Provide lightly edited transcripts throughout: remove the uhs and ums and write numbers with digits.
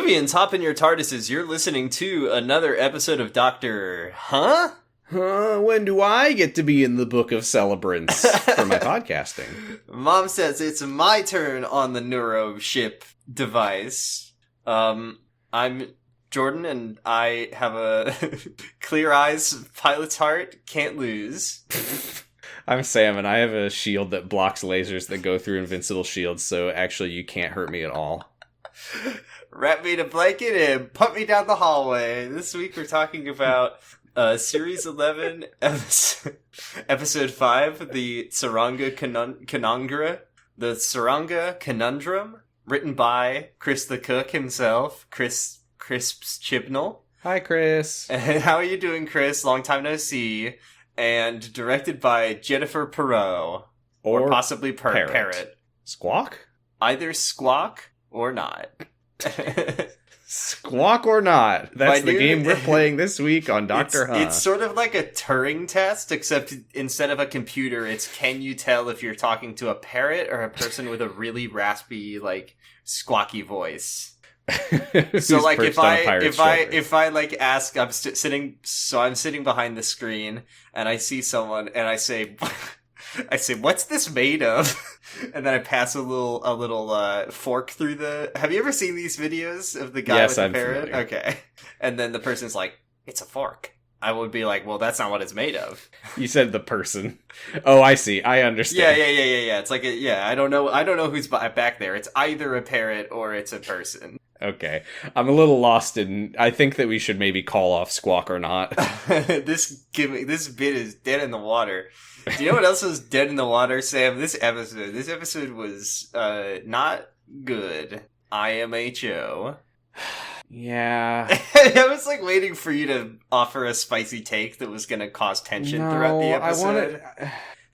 Deviants, hop in your TARDISes. You're listening to another episode of Doctor... Huh? When do I get to be in the book of celebrants for my podcasting? Mom says it's my turn on the neuroship device. I'm Jordan, and I have a clear eyes, pilot's heart, can't lose. I'm Sam, and I have a shield that blocks lasers that go through invincible shields, so actually you can't hurt me at all. Wrap me in a blanket and put me down the hallway. This week we're talking about Series 11, Episode 5, the Tsuranga Conundrum. The Tsuranga Conundrum, written by Chris the Cook himself, Crisps Chibnall. Hi, Chris. And how are you doing, Chris? Long time no see. And directed by Jennifer Perot. Or possibly Parrot. Squawk? Either Squawk or not. Squawk or not. That's the game we're playing this week on Doctor Who. It's sort of like a Turing test, except instead of a computer, it's can you tell if you're talking to a parrot or a person with a really raspy, like, squawky voice. So like if I like ask, I'm sitting behind the screen and I see someone and I say what's this made of? And then I pass a little fork through the. Have you ever seen these videos of the guy with the parrot? Familiar. Okay, and then the person's like, it's a fork. I would be like, well, that's not what it's made of. You said the person. Oh, I see. I understand. Yeah. It's like I don't know who's back there. It's either a parrot or it's a person. Okay. I'm a little lost I think that we should maybe call off Squawk or not. This bit is dead in the water. Do you know what else was dead in the water, Sam? This episode was not good. IMHO. Yeah. I was like waiting for you to offer a spicy take that was going to cause tension throughout the episode.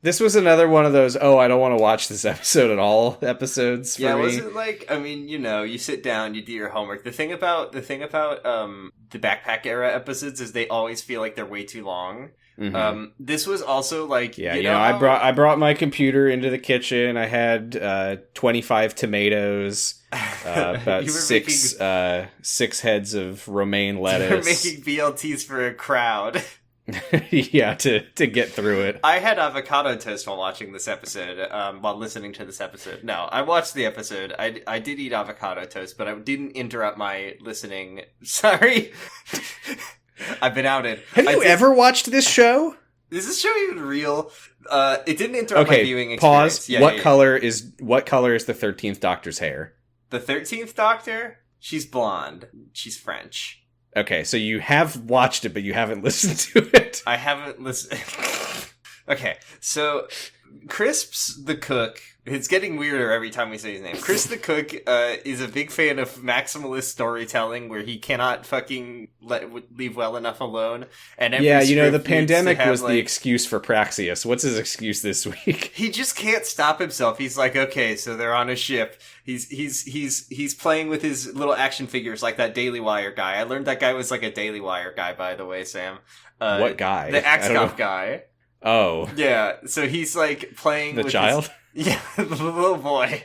This was another one of those, I don't want to watch this episode at all episodes for me. Yeah, was it like, I mean, you sit down, you do your homework. The thing about the Backpack era episodes is they always feel like they're way too long. Mm-hmm. This was also like, I brought my computer into the kitchen. I had 25 tomatoes, about six heads of romaine lettuce. You're making BLTs for a crowd. Yeah, to get through it. I had avocado toast while watching this episode, while listening to this episode. No, I watched the episode. I did eat avocado toast, but I didn't interrupt my listening. Sorry. I've been outed. Have you ever watched this show? Is this show even real? It didn't interrupt my viewing experience. Pause. What color is the 13th Doctor's hair? The 13th Doctor? She's blonde. She's French. Okay, so you have watched it, but you haven't listened to it. I haven't listened. Okay, so Crisps the Cook, it's getting weirder every time we say his name. Chris the Cook is a big fan of maximalist storytelling where he cannot fucking leave well enough alone. And the pandemic was the excuse for Praxius. What's his excuse this week? He just can't stop himself. He's like, okay, so they're on a ship. He's playing with his little action figures like that Daily Wire guy. I learned that guy was like a Daily Wire guy, by the way, Sam. What guy? The Axcop guy. Oh. Yeah, so he's like playing with the child? Yeah, the little boy,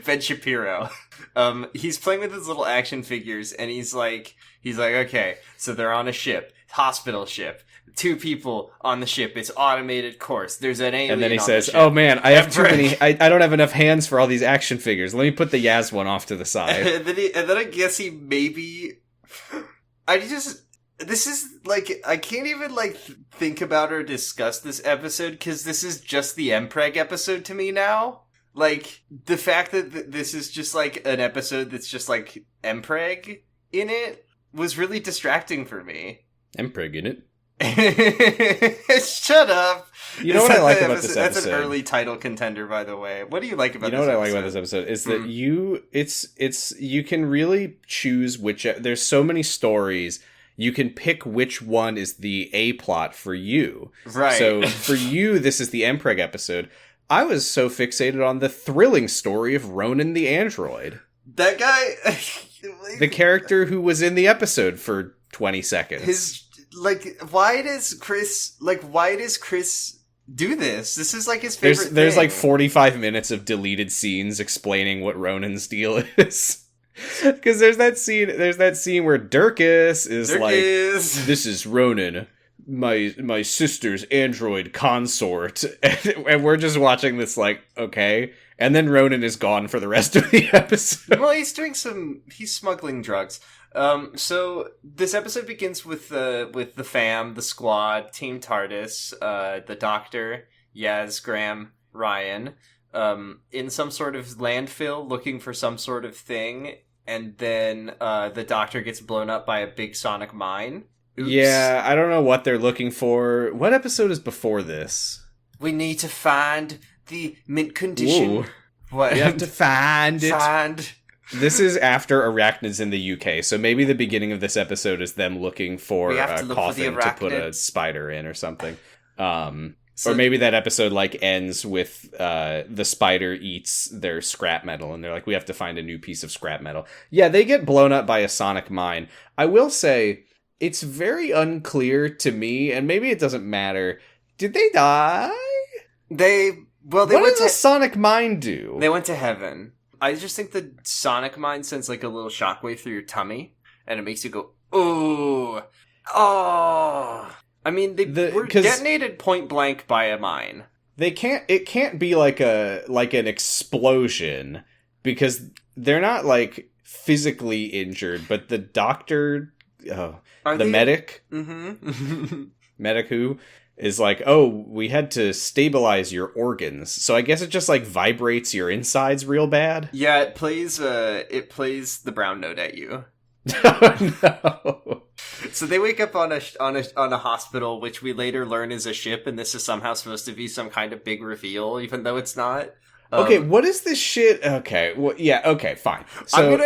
Ben Shapiro. He's playing with his little action figures, and he's like, okay, so they're on a ship, hospital ship. 2 people on the ship. It's automated course. There's an alien. And then he on says, the ship. "Oh man, I have too many. I don't have enough hands for all these action figures. Let me put the Yaz one off to the side." and then I guess he maybe. This is like I can't even like think about or discuss this episode because this is just the Mpreg episode to me now. Like the fact that this is just like an episode that's just like Mpreg in it was really distracting for me. Mpreg in it. Shut up. You know what I like about this episode? That's an early title contender, by the way. What do you like about this episode? You know what I like about this episode is that you can really choose which. There's so many stories. You can pick which one is the A plot for you. Right. So for you, this is the Mpreg episode. I was so fixated on the thrilling story of Ronan the android. That guy, the character who was in the episode for 20 seconds. Why does Chris do this? This is like his favorite There's thing. like 45 minutes of deleted scenes explaining what Ronan's deal is. Because there's that scene where Durkas is like, "This is Ronan, my sister's android consort," and we're just watching this like, okay. And then Ronan is gone for the rest of the episode. Well, he's smuggling drugs. So this episode begins with the fam, the squad, Team TARDIS, the Doctor, Yaz, Graham, Ryan, in some sort of landfill looking for some sort of thing, and then the Doctor gets blown up by a big sonic mine. Oops. Yeah, I don't know what they're looking for. What episode is before this? We need to find the mint condition. Ooh. What? We have to find it. This is after Arachnids in the UK, so maybe the beginning of this episode is them looking for a coffin to put a spider in or something. Or maybe that episode like ends with the spider eats their scrap metal, and they're like, we have to find a new piece of scrap metal. Yeah, they get blown up by a sonic mine. I will say, it's very unclear to me, and maybe it doesn't matter. Did they die? What does a sonic mine do? They went to heaven. I just think the sonic mine sends like a little shockwave through your tummy, and it makes you go, ooh, oh. I mean, they were detonated point blank by a mine. It can't be like an explosion, because they're not like physically injured, but the doctor, medic, medic who is like, oh, we had to stabilize your organs. So I guess it just like vibrates your insides real bad. Yeah, it plays the brown note at you. Oh, no. So they wake up on a hospital, which we later learn is a ship, and this is somehow supposed to be some kind of big reveal, even though it's not. Okay, what is this shit? Okay, well, yeah, okay, fine. So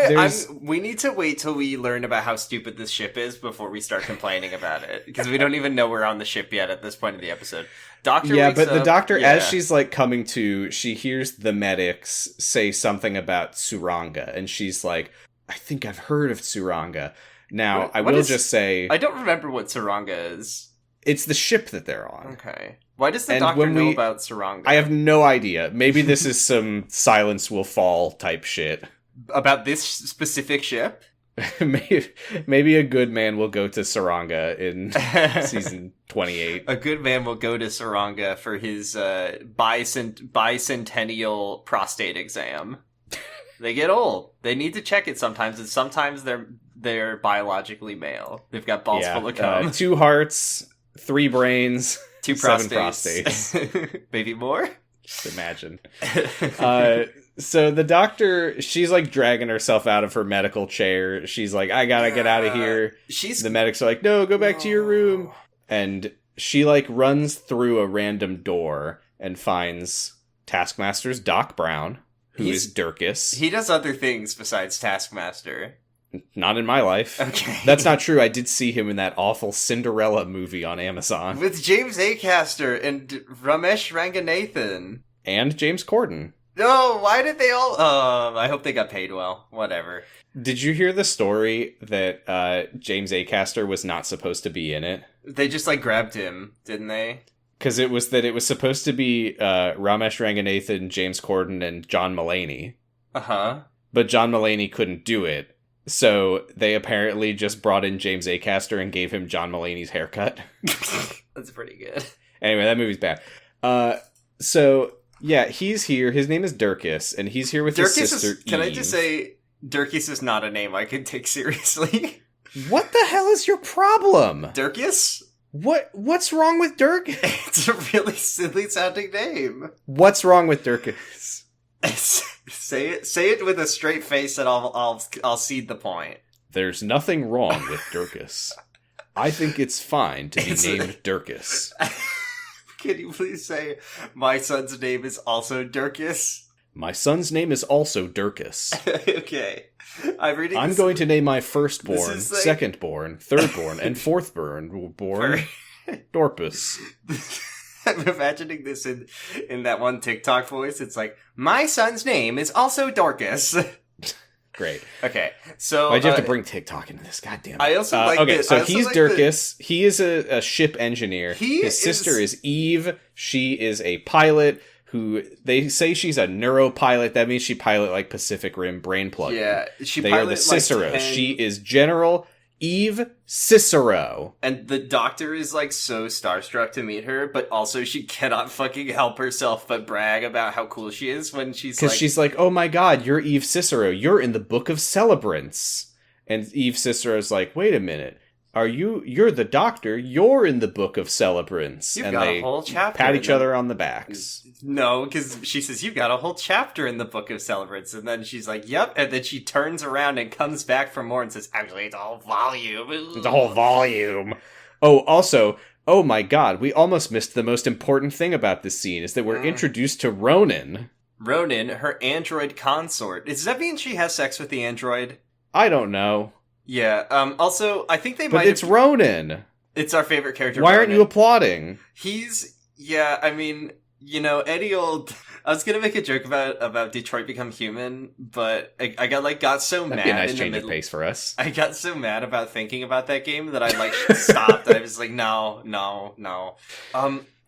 we need to wait till we learn about how stupid this ship is before we start complaining about it, because we don't even know we're on the ship yet at this point in the episode. The doctor, as she's like coming to, she hears the medics say something about Tsuranga, and she's like, I think I've heard of Tsuranga. Now, I will just say, I don't remember what Tsuranga is. It's the ship that they're on. Okay. Why does the doctor know about Tsuranga? I have no idea. Maybe this is some Silence Will Fall type shit. About this specific ship? Maybe a good man will go to Tsuranga in season 28. A good man will go to Tsuranga for his bicentennial prostate exam. They get old. They need to check it sometimes, and sometimes they're biologically male. They've got balls full of cum. 2 hearts, 3 brains, 2 prostates. 7 prostates. Maybe more? Just imagine. So the doctor, she's like dragging herself out of her medical chair. She's like, I gotta get out of here. The medics are like, no, go back to your room. And she like runs through a random door and finds Taskmaster's Doc Brown, who is Durkas. He does other things besides Taskmaster. Not in my life. Okay. That's not true. I did see him in that awful Cinderella movie on Amazon. With James Acaster and Ramesh Ranganathan. And James Corden. No, why did they all... I hope they got paid well. Whatever. Did you hear the story that James Acaster was not supposed to be in it? They just, like, grabbed him, didn't they? Because it was supposed to be Ramesh Ranganathan, James Corden, and John Mulaney. Uh-huh. But John Mulaney couldn't do it. So they apparently just brought in James Acaster and gave him John Mulaney's haircut. That's pretty good. Anyway, that movie's bad. So, yeah, he's here. His name is Durkas, and he's here with his sister Eve. Can I just say, Durkas is not a name I can take seriously. What the hell is your problem? Durkas? What's wrong with Durkas? It's a really silly sounding name. What's wrong with Durkas? Say it with a straight face, and I'll cede the point. There's nothing wrong with Durkas. I think it's fine to be named Durkas. Can you please say, my son's name is also Durkas? My son's name is also Durkas. Okay. I'm going to name my firstborn, secondborn, thirdborn, and fourthborn Dorpus. I'm imagining this in that one TikTok voice. It's like, my son's name is also Dorcas. Great. Okay, so... Why'd you have to bring TikTok into this? God damn it. I also like this. So he's Durkas. He is a ship engineer. His sister is Eve. She is a pilot who they say she's a neuropilot. That means she pilot like Pacific Rim brain plug. Yeah, they are the Cicero. Like she is General Eve Cicero. And the doctor is like so starstruck to meet her, but also she cannot fucking help herself but brag about how cool she is when she's like... Because she's like, oh my god, you're Eve Cicero. You're in the Book of Celebrants. And Eve Cicero's like, wait a minute. You're the doctor. You're in the Book of Celebrants. You've and got they a whole chapter. Pat each other on the backs. No, because she says, you've got a whole chapter in the Book of Celebrants. And then she's like, yep. And then she turns around and comes back for more and says, actually, it's a whole volume. It's a whole volume. Oh, also, oh my god, we almost missed the most important thing about this scene, is that we're introduced to Ronan. Ronan, her android consort. Does that mean she has sex with the android? I don't know. Yeah, also, I think they might. But it's Ronan. It's our favorite character. Why aren't you applauding? Yeah, I mean, you know, Eddie Old. I was gonna make a joke about Detroit Become Human, but I got so mad. That'd be a nice change of pace for us. I got so mad about thinking about that game that I stopped. I was like, no.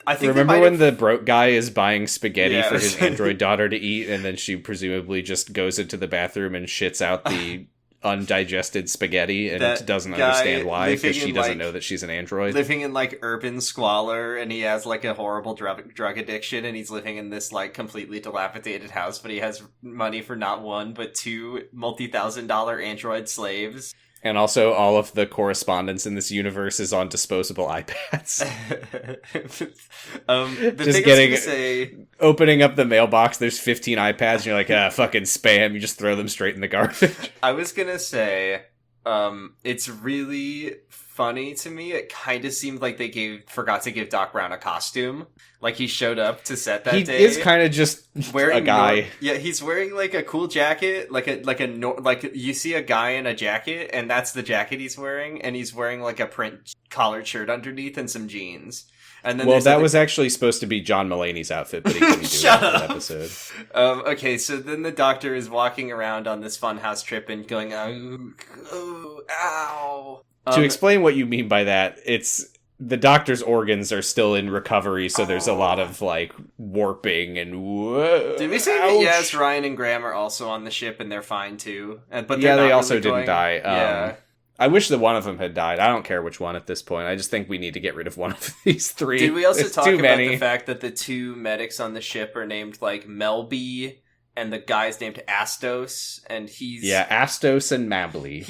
I think remember when the broke guy is buying spaghetti for his android daughter to eat, and then she presumably just goes into the bathroom and shits out the undigested spaghetti and doesn't understand why, because she doesn't know that she's an android. Living in like urban squalor, and he has like a horrible drug addiction, and he's living in this like completely dilapidated house, but he has money for not one but two multi-$1,000 android slaves. And also, all of the correspondence in this universe is on disposable iPads. Opening up the mailbox, there's 15 iPads, and you're like, fucking spam. You just throw them straight in the garbage. I was gonna say, it's really funny to me. It kind of seemed like they forgot to give Doc Brown a costume. Like he showed up to set that day. He is kind of just wearing a guy. He's wearing like a cool jacket, like you see a guy in a jacket, and that's the jacket he's wearing, and he's wearing like a print collared shirt underneath and some jeans. And then that was actually supposed to be John Mulaney's outfit, but he couldn't do it for that episode. Okay, so then the doctor is walking around on this funhouse trip and going, ow. To explain what you mean by that, it's the doctor's organs are still in recovery, so there's a lot of like warping and whoa. Did we say that? Yes, Ryan and Graham are also on the ship and they're fine too. But they also didn't die. I wish that one of them had died. I don't care which one at this point. I just think we need to get rid of one of these three. Did we also talk about the fact that the two medics on the ship are named like Melby, and the guy's named Astos, and he's Astos and Mably.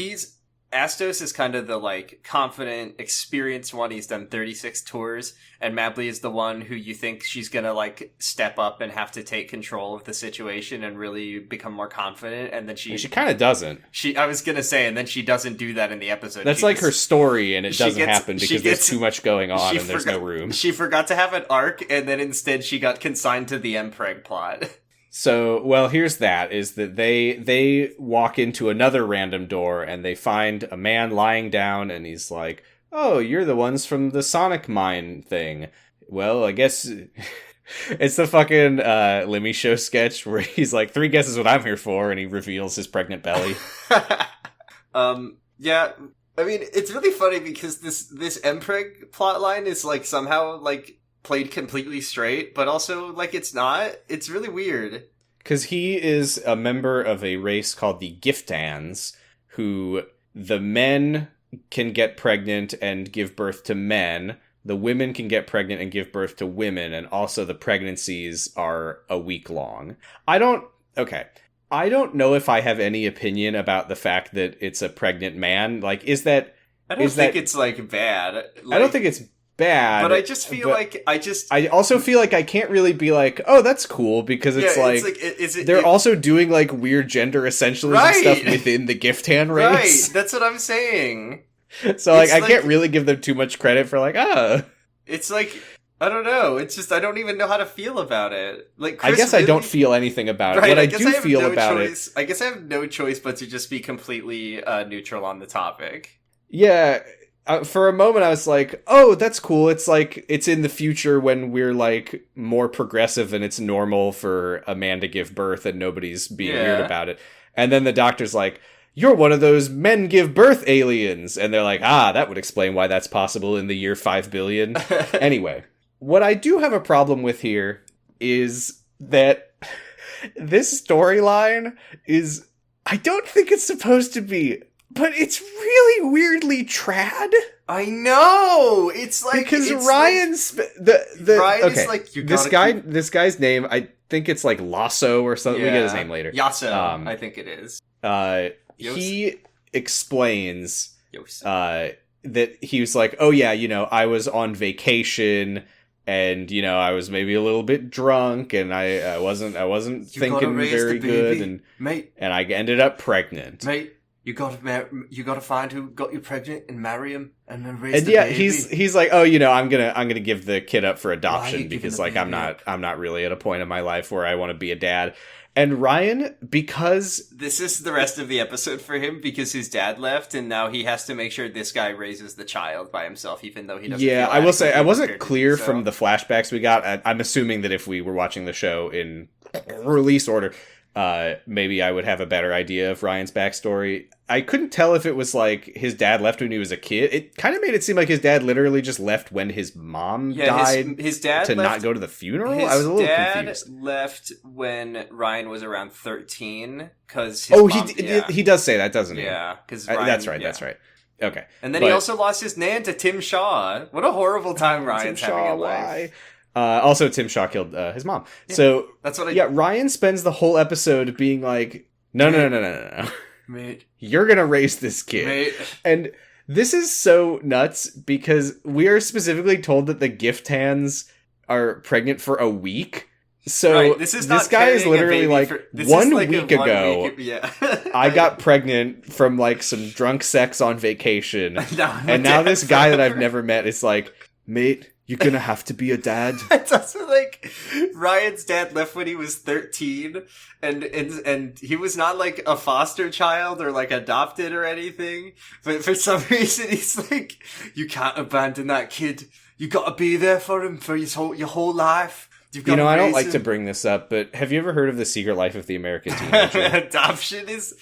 Astos is kind of the, like, confident, experienced one. He's done 36 tours. And Mably is the one who you think she's gonna, like, step up and have to take control of the situation and really become more confident. And then she kind of doesn't. I was gonna say, and then she doesn't do that in the episode. That's like her story, and it doesn't happen because there's too much going on and there's no room. She forgot to have an arc, and then instead she got consigned to the Mpreg plot. So, here's that, is that they walk into another random door and they find a man lying down and he's like, oh, you're the ones from the Sonic Mine thing. Well, I guess it's the fucking Lemmy Show sketch where he's like, 3 guesses what I'm here for, and he reveals his pregnant belly. Yeah, I mean, it's really funny because this Mpreg plotline is like somehow like played completely straight, but also, like, it's not. It's really weird. Because he is a member of a race called the Giftans, who the men can get pregnant and give birth to men, the women can get pregnant and give birth to women, and also the pregnancies are a week long. I don't know if I have any opinion about the fact that it's a pregnant man. Like, is that... I don't think it's, like, bad. Like, I don't think it's bad, but I just feel like I also feel like I can't really be like, oh, that's cool, because they're also doing like weird gender essentialism stuff within the gift hand race. Right, that's what I'm saying. So like I can't really give them too much credit for like it's like, I don't know. It's just I don't even know how to feel about it. Like I guess I don't feel anything about it. What I do feel about it, I guess I have no choice but to just be completely neutral on the topic. Yeah. For a moment, I was like, oh, that's cool. It's like, it's in the future when we're, like, more progressive and it's normal for a man to give birth and nobody's being weird about it. And then the doctor's like, you're one of those men give birth aliens. And they're like, that would explain why that's possible in the year 5 billion. Anyway, what I do have a problem with here is that this storyline is, I don't think it's supposed to be, but it's really weirdly trad. I know. It's like because it's Ryan's Ryan okay. is like This guy's name, I think it's like Lasso or something. We get his name later. Yasso, I think it is. He explains that he was like, oh yeah, I was on vacation and I was maybe a little bit drunk and I wasn't thinking very good and mate, and I ended up pregnant. Mate, you gotta find who got you pregnant and marry him and then raise the baby. he's like, oh, I'm gonna give the kid up for adoption because like I'm not really at a point in my life where I want to be a dad. And Ryan, because this is the rest of the episode for him because his dad left and now he has to make sure this guy raises the child by himself even though he doesn't. Yeah, I will say I wasn't clear from the flashbacks we got. I'm assuming that if we were watching the show in release order, maybe I would have a better idea of Ryan's backstory. I couldn't tell if it was like his dad left when he was a kid. It kind of made it seem like his dad literally just left when his mom died. His dad to not go to the funeral. I was a little confused. His dad left when Ryan was around 13 because he does say that, doesn't he? Yeah, because that's right. That's right. Okay, and then he also lost his nan to Tim Shaw. What a horrible time Ryan's having in life. Also, Tim Shaw killed his mom. Yeah, so that's what. Ryan spends the whole episode being like, no. Mate. You're gonna raise this kid. Mate. And this is so nuts because we are specifically told that the gift hands are pregnant for a week. So this guy is literally like, 1 week ago, I got pregnant from like some drunk sex on vacation. And now this guy that I've never met is like, mate, you're gonna have to be a dad. It's also like Ryan's dad left when he was 13 and he was not like a foster child or like adopted or anything. But for some reason he's like, you can't abandon that kid. You gotta be there for him for your whole life. I don't like to bring this up, but have you ever heard of The Secret Life of the American Teenager? Adoption is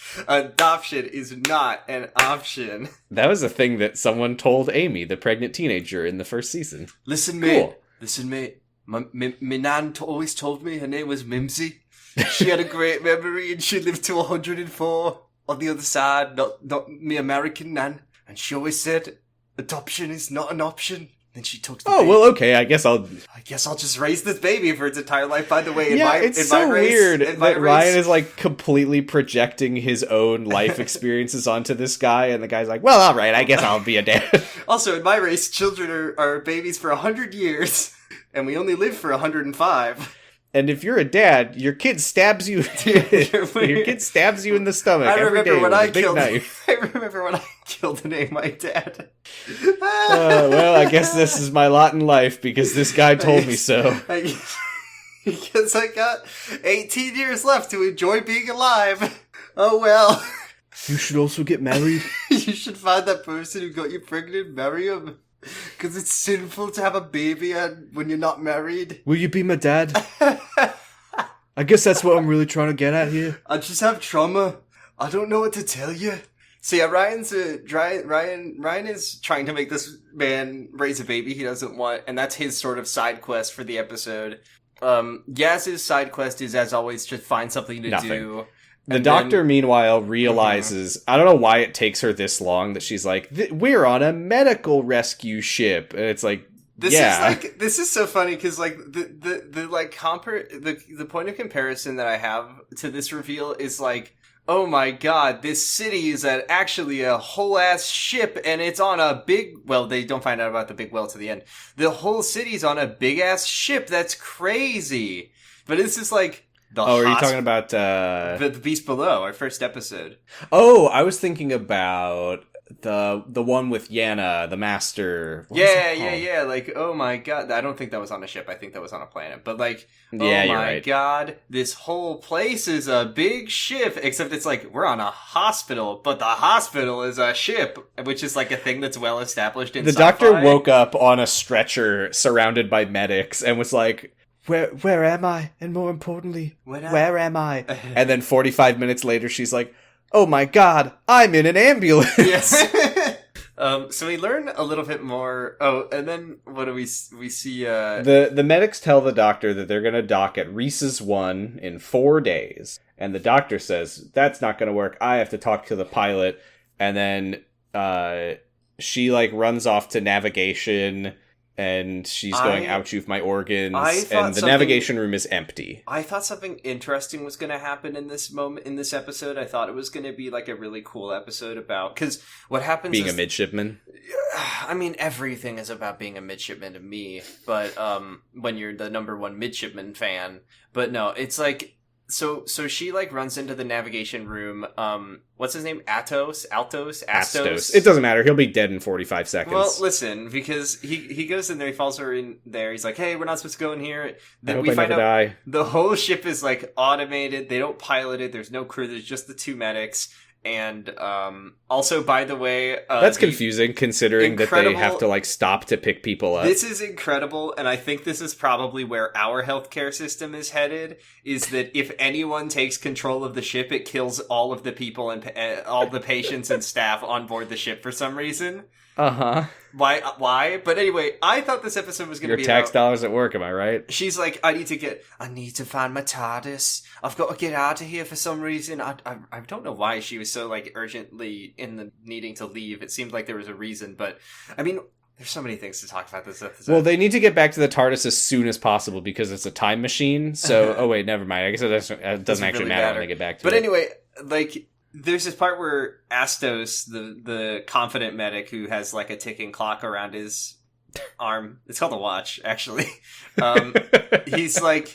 not an option. That was a thing that someone told Amy, the pregnant teenager, in the first season. Listen, mate. My nan always told me her name was Mimsy. She had a great memory and she lived to 104 on the other side, not me American nan. And she always said, adoption is not an option. Then she took the baby. Well, okay, I guess I'll just raise this baby for its entire life. By the way, it's so weird that Ryan is like completely projecting his own life experiences onto this guy, and the guy's like, well, all right, I guess I'll be a dad. Also, in my race, children are babies for 100 years, and we only live for 105. And if you're a dad, your kid stabs you. Your kid stabs you in the stomach every day with a big knife. I remember when I killed and ate my dad. Well, I guess this is my lot in life because this guy told me so. Because I got 18 years left to enjoy being alive. Oh well. You should also get married. You should find that person who got you pregnant, marry him. Because it's sinful to have a baby when you're not married. Will you be my dad? I guess that's what I'm really trying to get at here. I just have trauma. I don't know what to tell you. So yeah, Ryan is trying to make this man raise a baby he doesn't want, and that's his sort of side quest for the episode. Yaz's side quest is, as always, to find something to do. The doctor, meanwhile, realizes, I don't know why it takes her this long, that she's like, we're on a medical rescue ship. And it's like, this is so funny, because like, the point of comparison that I have to this reveal is like, oh my god, this city is actually a whole ass ship, and it's on a big, well, they don't find out about the big well to the end. The whole city's on a big ass ship, that's crazy. But it's just like, are you talking about the Beast Below, our first episode? Oh, I was thinking about the one with Yana, the master. Yeah. Like, oh my god, I don't think that was on a ship. I think that was on a planet. But like, god, this whole place is a big ship. Except it's like we're on a hospital, but the hospital is a ship, which is like a thing that's well established in the sci-fi. Doctor woke up on a stretcher, surrounded by medics, and was like, Where am I? And more importantly, where am I? And then 45 minutes later, she's like, oh my god, I'm in an ambulance. Yes. So we learn a little bit more. Oh, and then what do we see? The medics tell the doctor that they're going to dock at Reese's 1 in 4 days. And the doctor says, that's not going to work. I have to talk to the pilot. And then she, like, runs off to navigation, and she's going, ouch, you've my organs. And the navigation room is empty. I thought something interesting was going to happen in this moment, in this episode. I thought it was going to be, like, a really cool episode about... Because what happens being a midshipman? I mean, everything is about being a midshipman to me. But when you're the number one midshipman fan. But no, it's like... So she, like, runs into the navigation room. What's his name? Astos? It doesn't matter. He'll be dead in 45 seconds. Well, listen, because he goes in there, he follows her in there. He's like, hey, we're not supposed to go in here. Then we find out die. The whole ship is, like, automated. They don't pilot it. There's no crew. There's just the 2 medics. And also, by the way... that's confusing, considering that they have to, like, stop to pick people up. This is incredible, and I think this is probably where our healthcare system is headed, is that if anyone takes control of the ship, it kills all of the people and all the patients and staff on board the ship for some reason. Uh-huh. Why? But anyway, I thought this episode was going to be your tax dollars at work, am I right? She's like, I need to find my TARDIS. I've got to get out of here for some reason. I don't know why she was so, like, urgently needing to leave. It seemed like there was a reason, but I mean, there's so many things to talk about this episode. Well, they need to get back to the TARDIS as soon as possible because it's a time machine. So, oh wait, never mind. I guess it doesn't actually really matter when they get back to it. But anyway, like... There's this part where Astos, the confident medic who has, like, a ticking clock around his arm, it's called a watch, actually. He's like,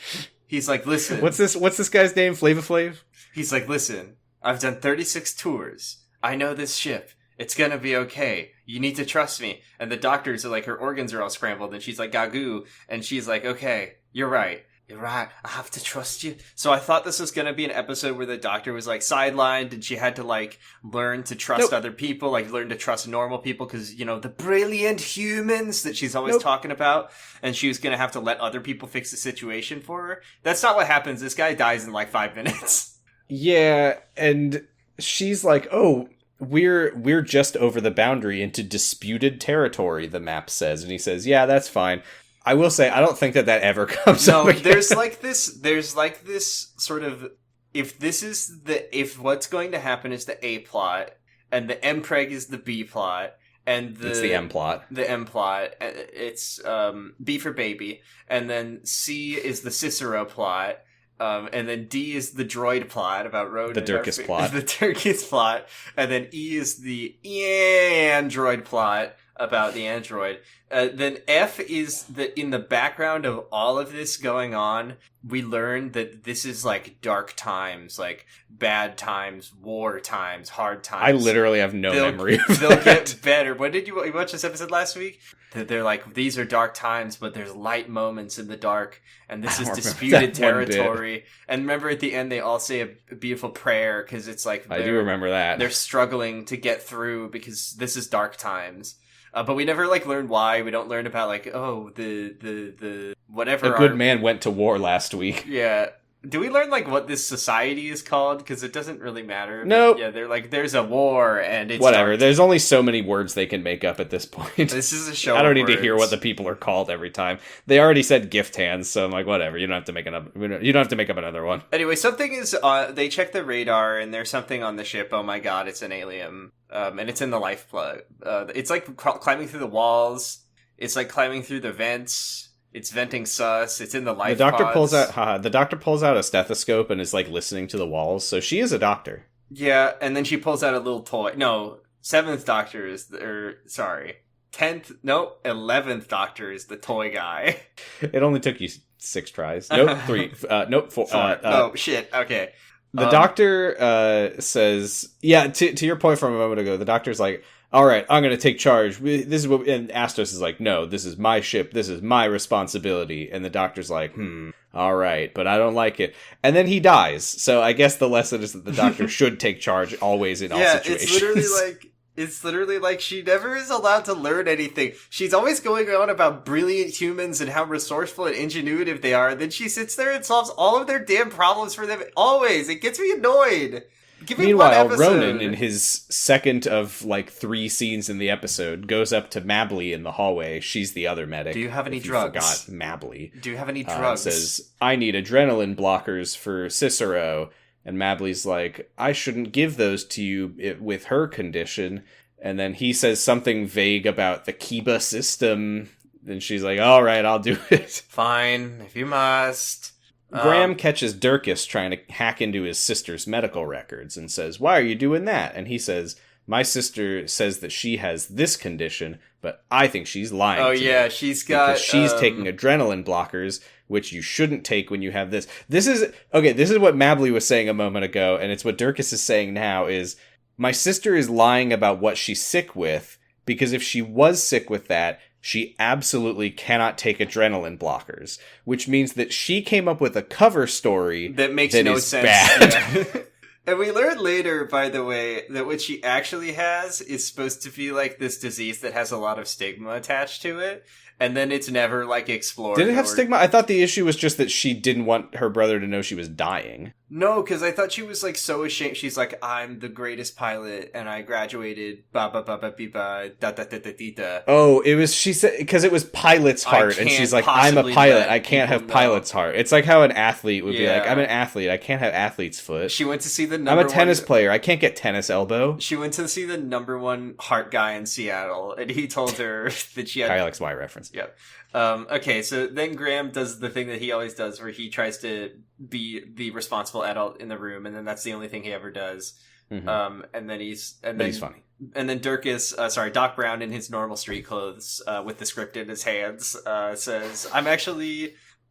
listen. What's this guy's name? Flava Flav? He's like, listen, I've done 36 tours. I know this ship. It's gonna be okay. You need to trust me. And the doctors are like, her organs are all scrambled, and she's like, Gagoo. And she's like, okay, you're right. You're right. I have to trust you. So I thought this was going to be an episode where the doctor was, like, sidelined and she had to, like, learn to trust other people, like, learn to trust normal people because, you know, the brilliant humans that she's always talking about. And she was going to have to let other people fix the situation for her. That's not what happens. This guy dies in, like, 5 minutes. Yeah, and she's like, oh, we're just over the boundary into disputed territory, the map says. And he says, yeah, that's fine. I will say, I don't think that ever comes up again. There's like this sort of, if what's going to happen is the A plot, and the Mpreg is the B plot, and it's the M plot. The M plot, it's, B for baby, and then C is the Cicero plot, and then D is the droid plot about Road. The Durkas plot. The Durkas plot, and then E is the android plot about the android. Then F is in the background of all of this going on, we learn that this is, like, dark times, like bad times, war times, hard times. I literally have no memory of they'll get better. What did you watch this episode last week? That they're like, these are dark times, but there's light moments in the dark, and this is disputed territory. And remember at the end they all say a beautiful prayer, because it's like... I do remember that. They're struggling to get through, because this is dark times. But we never, like, learn why. We don't learn about, like, the whatever. A good man went to war last week. Yeah. Do we learn, like, what this society is called? Because it doesn't really matter. No. Yeah, they're like, there's a war, and it's whatever. dark. There's only so many words they can make up at this point. This is a show. I don't need to hear what the people are called every time. They already said gift hands, so I'm like, whatever. You don't have to make up another one. Anyway, something is. They check the radar, and there's something on the ship. Oh my god, it's an alien. And it's in the life plug. It's like climbing through the walls. It's like climbing through the vents. It's venting sus. It's in the life pods. The doctor pulls out a stethoscope and is, like, listening to the walls. So she is a doctor. Yeah, and then she pulls out a little toy. No, 7th Doctor is 11th Doctor is the toy guy. It only took you 6 tries. Nope, 3. Nope, 4. Oh, shit. Okay. The doctor says, yeah, to your point from a moment ago, the doctor's like, all right, I'm going to take charge. This is what, and Astos is like, no, this is my ship. This is my responsibility. And the doctor's like, all right, but I don't like it. And then he dies. So I guess the lesson is that the doctor should take charge always in all situations. It's literally like she never is allowed to learn anything. She's always going on about brilliant humans and how resourceful and ingenuitive they are. And then she sits there and solves all of their damn problems for them. Always. It gets me annoyed. Meanwhile, Ronan, in his second of like 3 scenes in the episode, goes up to Mabley in the hallway. She's the other medic. Do you have any drugs? You forgot Mabley. Do you have any drugs? Says, I need adrenaline blockers for Cicero. And Mabley's like, I shouldn't give those to you with her condition. And then he says something vague about the Kiba system. And she's like, all right, I'll do it. Fine, if you must. Graham catches Durkas trying to hack into his sister's medical records and says, why are you doing that? And he says, my sister says that she has this condition, but I think she's lying to me. She's got... Because she's taking adrenaline blockers, which you shouldn't take when you have this. This is what Mabley was saying a moment ago, and it's what Durkas is saying now, is my sister is lying about what she's sick with, because if she was sick with that, she absolutely cannot take adrenaline blockers, which means that she came up with a cover story that makes no sense. Bad. Yeah. And we learned later, by the way, that what she actually has is supposed to be like this disease that has a lot of stigma attached to it. And then it's never, like, explored. Did it have stigma? I thought the issue was just that she didn't want her brother to know she was dying. No, because I thought she was, like, so ashamed. She's like, I'm the greatest pilot, and I graduated, da-da-da-da-da-da. Oh, it was, she said, because it was pilot's heart, and she's like, I'm a pilot, I can't have pilot's heart. It's like how an athlete would be like, I'm an athlete, I can't have athlete's foot. She went to see the I'm a tennis player, I can't get tennis elbow. She went to see the #1 heart guy in Seattle, and he told her that she had... Kyle XY reference. Yep. Okay, so then Graham does the thing that he always does, where he tries to be the responsible adult in the room, and then that's the only thing he ever does. Mm-hmm. And then he's funny. And then Doc Brown in his normal street clothes, with the script in his hands, says,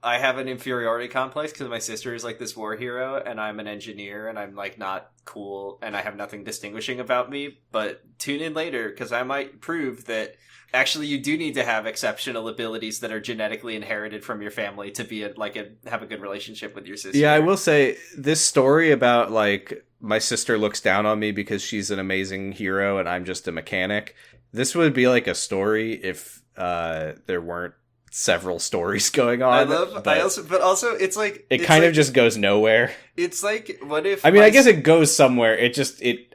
I have an inferiority complex because my sister is like this war hero, and I'm an engineer, and I'm like not cool, and I have nothing distinguishing about me. But tune in later because I might prove that actually you do need to have exceptional abilities that are genetically inherited from your family to be have a good relationship with your sister. Yeah, I will say this story about like my sister looks down on me because she's an amazing hero and I'm just a mechanic. This would be like a story if there weren't several stories going on. But also it's like it kind of just goes nowhere. It's like, what if I guess it goes somewhere.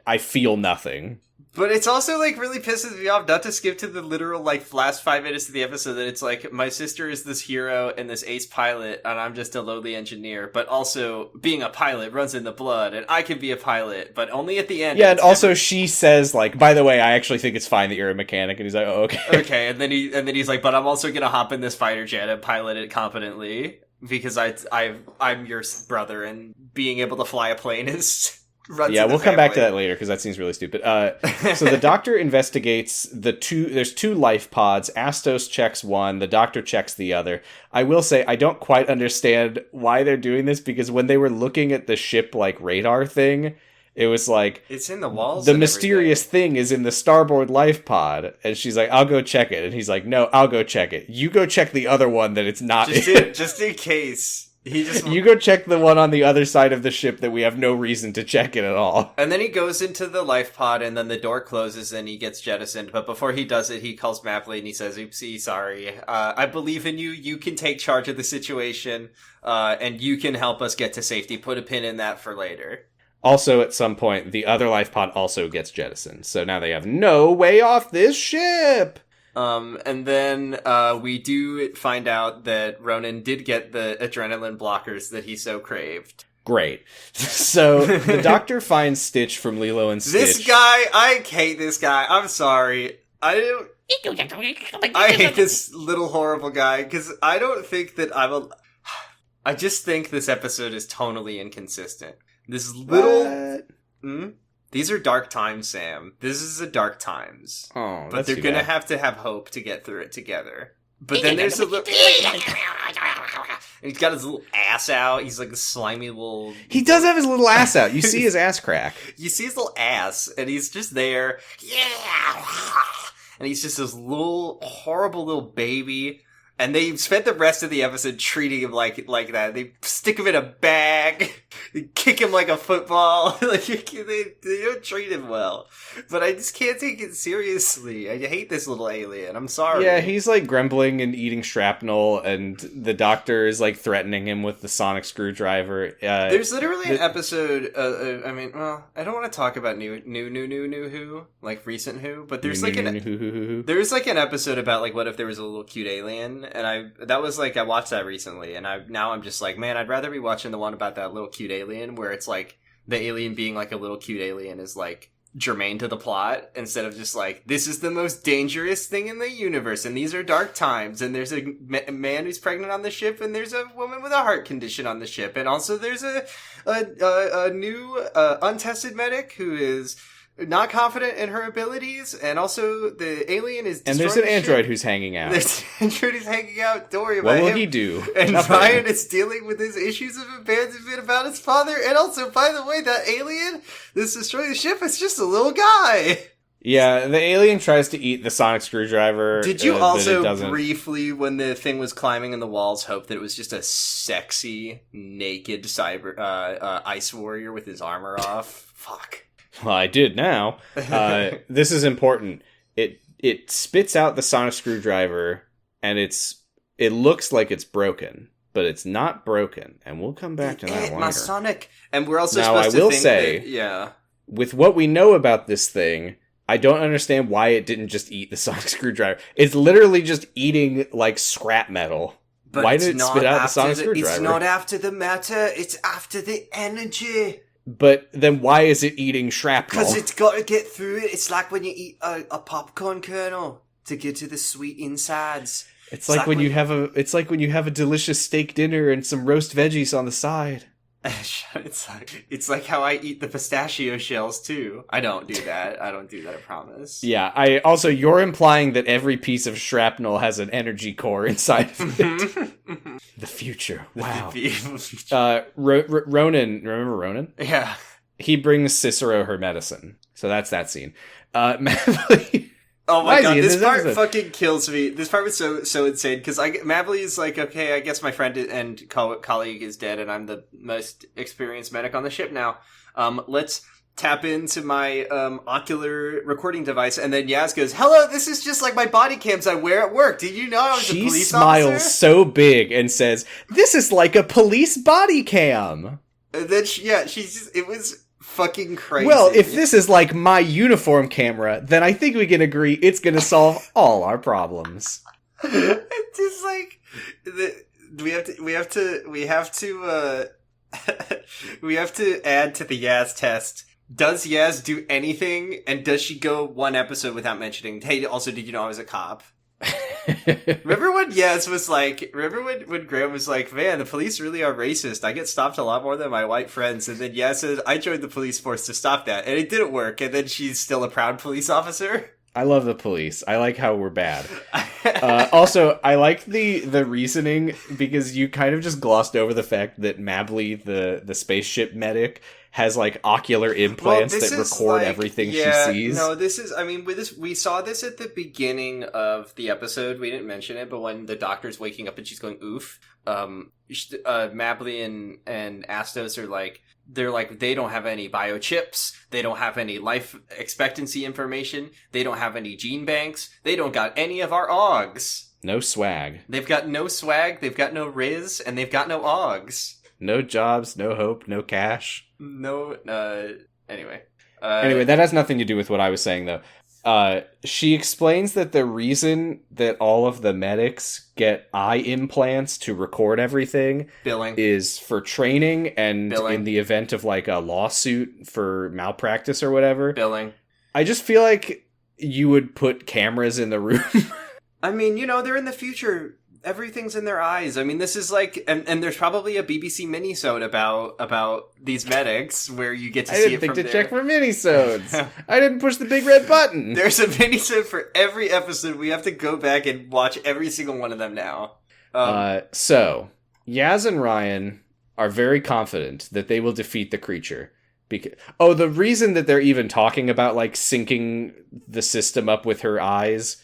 I feel nothing. But it's also like really pisses me off, not to skip to the literal like last 5 minutes of the episode, that it's like my sister is this hero and this ace pilot and I'm just a lowly engineer, but also being a pilot runs in the blood and I can be a pilot, but only at the end. Yeah, and also she says like, by the way, I actually think it's fine that you're a mechanic, and he's like, oh, okay. Okay, and then he's like, but I'm also gonna hop in this fighter jet and pilot it competently because I'm your brother and being able to fly a plane is... We'll come back to that later because that seems really stupid. So the doctor investigates there's 2 life pods. Astos checks one, the doctor checks the other. I will say I don't quite understand why they're doing this, because when they were looking at the ship like radar thing, it was like, it's in the walls. The mysterious thing is in the starboard life pod, and she's like, I'll go check it, and he's like, no, I'll go check it. You go check the other one that it's not just in case. You go check the one on the other side of the ship that we have no reason to check it at all. And then he goes into the life pod, and then the door closes and he gets jettisoned. But before he does it, he calls Mapley and he says, oopsie, sorry. I believe in you. You can take charge of the situation, and you can help us get to safety. Put a pin in that for later. Also, at some point, the other life pod also gets jettisoned. So now they have no way off this ship! And then we do find out that Ronan did get the adrenaline blockers that he so craved. Great. So the doctor finds Stitch from Lilo and Stitch. This guy, I hate this guy. I'm sorry. I hate this little horrible guy because I don't think that I just think this episode is tonally inconsistent. This little... These are dark times, Sam. This is a dark times. Oh, but they're gonna have to have hope to get through it together. But then there's a little... He's got his little ass out. He's like a slimy little... He does have his little ass out. You see his ass crack. You see his little ass, and he's just there. Yeah! And he's just this little, horrible little baby. And they spent the rest of the episode treating him like that. They stick him in a bag, they kick him like a football. Like they don't treat him well. But I just can't take it seriously. I hate this little alien. I'm sorry. Yeah, he's like grumbling and eating shrapnel, and the doctor is like threatening him with the sonic screwdriver. There's literally an episode. I mean, well, I don't want to talk about new Who, like recent Who, but there's like an episode about like what if there was a little cute alien. And I watched that recently, and now I'm just like, man, I'd rather be watching the one about that little cute alien where it's like the alien being like a little cute alien is like germane to the plot, instead of just like, this is the most dangerous thing in the universe, and these are dark times, and there's a man who's pregnant on the ship, and there's a woman with a heart condition on the ship, and also there's a new untested medic who is not confident in her abilities, and also the alien is destroying. And there's an android who's hanging out. There's an android who's hanging out. Don't worry about him. What will he do? And Ryan is dealing with his issues of abandonment about his father. And also, by the way, that alien that's destroying the ship is just a little guy. Yeah, the alien tries to eat the sonic screwdriver. Did you also briefly, when the thing was climbing in the walls, hope that it was just a sexy, naked ice warrior with his armor off? Fuck. Well, I did now. This is important. It spits out the sonic screwdriver, and it looks like it's broken, but it's not broken. And we'll come back to that later. My Sonic, and we're also now, supposed to I will think say, that, yeah. With what we know about this thing, I don't understand why it didn't just eat the sonic screwdriver. It's literally just eating like scrap metal. But why did it spit out the sonic screwdriver? It's not after the matter. It's after the energy. But then why is it eating shrapnel? Because it's got to get through it. It's like when you eat a popcorn kernel to get to the sweet insides. It's like when you have a delicious steak dinner and some roast veggies on the side. It's like how I eat the pistachio shells too. I don't do that. I promise. Yeah, you're implying that every piece of shrapnel has an energy core inside of it. The future. Wow. Ronan, remember Ronan? Yeah. He brings Cicero her medicine. So that's that scene. Mavely. Oh my god, this part fucking kills me. This part was so insane, because Mavely is like, okay, I guess my friend and colleague is dead, and I'm the most experienced medic on the ship now. Let's tap into my ocular recording device, and then Yaz goes, hello, this is just like my body cams I wear at work. Did you know I was a police officer? She smiles so big and says, this is like a police body cam. And then it was fucking crazy. Well, if this is like my uniform camera, then I think we can agree it's going to solve all our problems. It's just like we have to add to the Yaz test. Does Yaz do anything, and does she go one episode without mentioning, hey, also, did you know I was a cop? Remember when Yaz was like, when Graham was like, man, the police really are racist. I get stopped a lot more than my white friends. And then Yaz says, I joined the police force to stop that. And it didn't work. And then she's still a proud police officer. I love the police. I like how we're bad. Also, I like the reasoning, because you kind of just glossed over the fact that Mably, the spaceship medic, has like ocular implants that record everything she sees. No, we saw this at the beginning of the episode. We didn't mention it, but when the doctor's waking up and she's going oof, Mably and Astos are like, they don't have any biochips, they don't have any life expectancy information, they don't have any gene banks, they don't got any of our augs. No swag. They've got no swag, they've got no riz, and they've got no augs. No jobs, no hope, no cash. No, anyway. Anyway, that has nothing to do with what I was saying, though. She explains that the reason that all of the medics get eye implants to record everything is for training and in the event of like a lawsuit for malpractice or whatever. I just feel like you would put cameras in the room. I mean, they're in the future. Everything's in their eyes. I mean, this is like, and there's probably a BBC minisode about these medics where you get to see it from there. I didn't think to check for minisodes. I didn't push the big red button. There's a minisode for every episode. We have to go back and watch every single one of them now. So Yaz and Ryan are very confident that they will defeat the creature. The reason that they're even talking about like syncing the system up with her eyes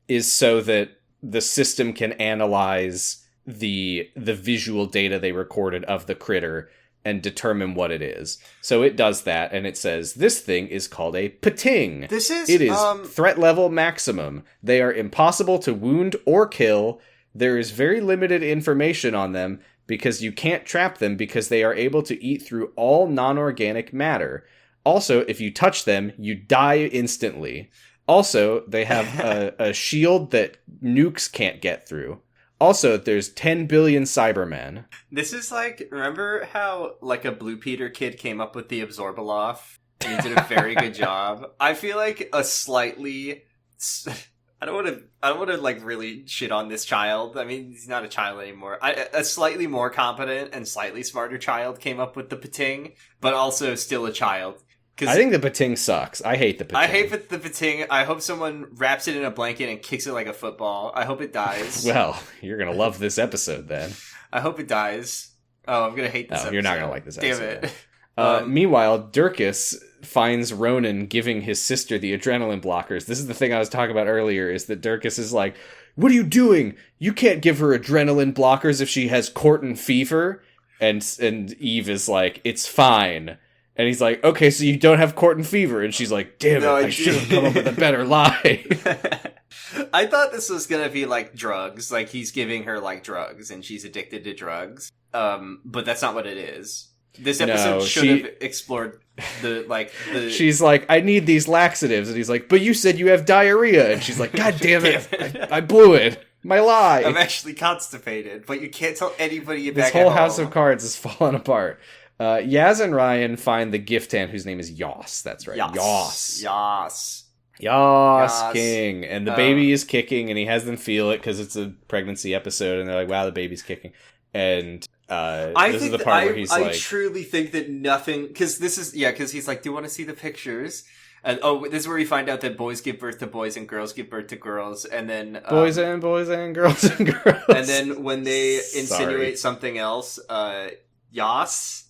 is so that the system can analyze the visual data they recorded of the critter and determine what it is. So it does that, and it says, this thing is called a pating. It is threat level maximum. They are impossible to wound or kill. There is very limited information on them because you can't trap them because they are able to eat through all non-organic matter. Also, if you touch them, you die instantly. Also, they have a shield that nukes can't get through. Also, there's 10 billion Cybermen. This is like, remember how like a Blue Peter kid came up with the Absorbaloff? And he did a very good job. I feel like a slightly, I don't want to like really shit on this child. I mean, he's not a child anymore. A slightly more competent and slightly smarter child came up with the pating, but also still a child. I think the pating sucks. I hate the pating. I hate the pating. I hope someone wraps it in a blanket and kicks it like a football. I hope it dies. Well, you're going to love this episode then. I hope it dies. Oh, I'm going to hate this episode. You're not going to like this episode. Damn it. Meanwhile, Durkas finds Ronan giving his sister the adrenaline blockers. This is the thing I was talking about earlier, is that Durkas is like, what are you doing? You can't give her adrenaline blockers if she has Corton fever. And Eve is like, it's fine. And he's like, okay, so you don't have Corton fever. And she's like, damn it, I should have come up with a better lie. I thought this was going to be like drugs. Like he's giving her like drugs and she's addicted to drugs. But that's not what it is. This episode should have explored the... She's like, I need these laxatives. And he's like, but you said you have diarrhea. And she's like, God damn it. I blew it. My lie. I'm actually constipated. But you can't tell anybody back at home. This whole house of cards is falling apart. Yaz and Ryan find the gift hand whose name is Yos. That's right. Yos King. And the baby is kicking and he has them feel it because it's a pregnancy episode and they're like, wow, the baby's kicking. And this is the part where he's like... I truly think that nothing... Because he's like, do you want to see the pictures? And this is where we find out that boys give birth to boys and girls give birth to girls. And then... boys and girls and girls. And then when they insinuate something else, Yas...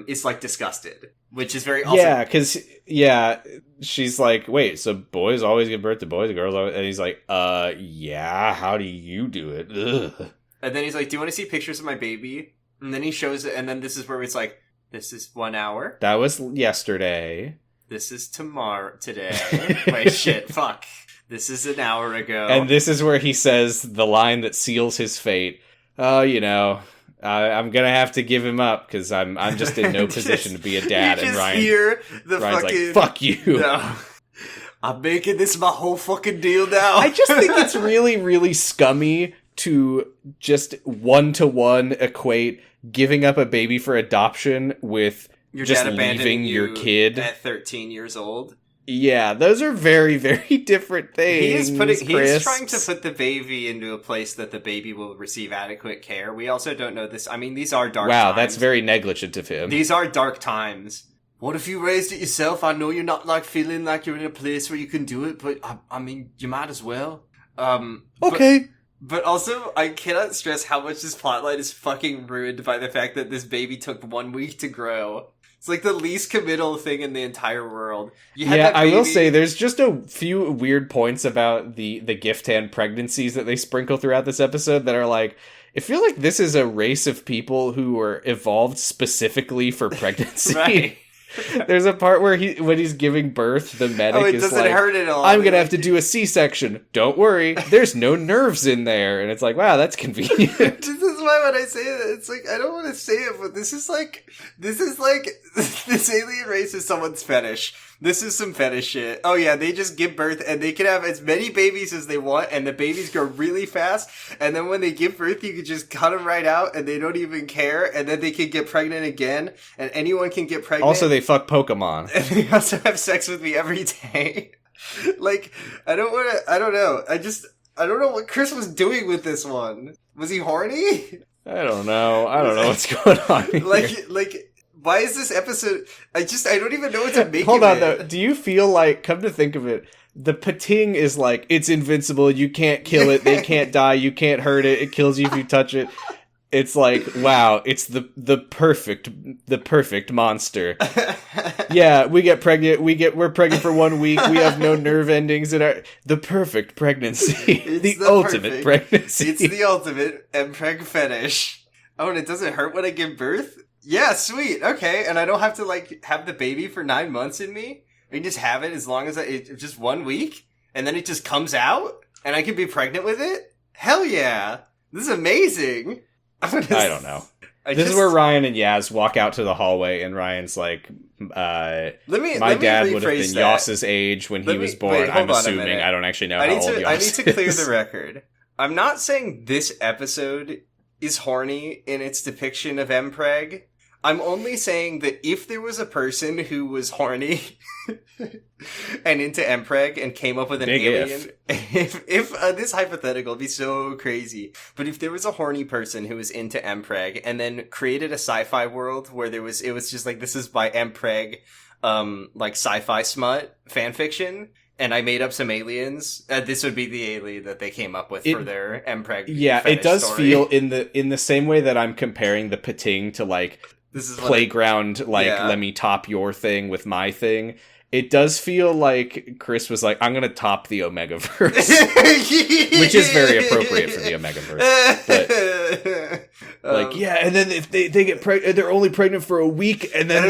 is like disgusted, which is very awesome. Yeah, because she's like, wait, so boys always give birth to boys and girls always... And he's like, yeah, how do you do it? Ugh. And then he's like, do you want to see pictures of my baby? And then he shows it, and then this is where it's like, this is 1 hour. That was yesterday. This is today. Wait, shit, fuck. This is an hour ago. And this is where he says the line that seals his fate. Oh, I'm gonna have to give him up because I'm just in no position to be a dad. And Ryan's like, fuck you. No. I'm making this my whole fucking deal now. I just think it's really, really scummy to just one-to-one equate giving up a baby for adoption with your just dad leaving your kid at 13 years old. Yeah, those are very, very different things. He's trying to put the baby into a place that the baby will receive adequate care. We also don't know this. I mean, these are dark times. Wow, that's very negligent of him. These are dark times. What if you raised it yourself? I know you're not like feeling like you're in a place where you can do it, but I mean, you might as well. Okay. But also, I cannot stress how much this plotline is fucking ruined by the fact that this baby took 1 week to grow. It's like the least committal thing in the entire world. I will say there's just a few weird points about the gift hand pregnancies that they sprinkle throughout this episode that are like, I feel like this is a race of people who were evolved specifically for pregnancy. Right. There's a part where when he's giving birth, the medic is like, hurt at all. I'm going to have to do a C-section. Don't worry. There's no nerves in there. And it's like, wow, that's convenient. This is why when I say it, it's like, I don't want to say it, but this is like, this alien race is someone's fetish. This is some fetish shit. Oh yeah, they just give birth and they can have as many babies as they want and the babies grow really fast. And then when they give birth, you can just cut them right out and they don't even care. And then they can get pregnant again and anyone can get pregnant. Also, they fuck Pokemon. And they also have sex with me every day. Like, I don't know. I don't know what Chris was doing with this one. Was he horny? I don't know what's going on here. Like, why is this episode... I don't even know what to make Hold on, it. though. Do you feel like, come to think of it, the pating is like, it's invincible, you can't kill it, they can't die, you can't hurt it, it kills you if you touch it. It's like, wow, it's the perfect monster. Yeah, we get pregnant. We're pregnant for 1 week. We have no nerve endings in the perfect pregnancy. the ultimate pregnancy. It's the ultimate Mpreg fetish. Oh, and it doesn't hurt when I give birth? Yeah, sweet. Okay, and I don't have to like have the baby for 9 months in me. I can just have it as long as it's just 1 week, and then it just comes out, and I can be pregnant with it. Hell yeah! This is amazing. I don't know. This is where Ryan and Yaz walk out to the hallway, and Ryan's like, my dad would have been Yoss's age when he was born. I'm assuming. I don't actually know how old Yoss is. I need to clear the record. I'm not saying this episode is horny in its depiction of Mpreg. I'm only saying that if there was a person who was horny and into Mpreg and came up with an alien, if this hypothetical would be so crazy, but if there was a horny person who was into Mpreg and then created a sci-fi world where it was just like, this is by Mpreg, like sci-fi smut fanfiction, and I made up some aliens, this would be the alien that they came up with for their Mpreg. Yeah, it does story. Feel in the same way that I'm comparing the Pating to like, this is playground, let me top your thing with my thing. It does feel like Chris was like, I'm going to top the Omegaverse. Which is very appropriate for the Omegaverse. But, yeah, and then if they get pregnant, they're only pregnant for a week, and then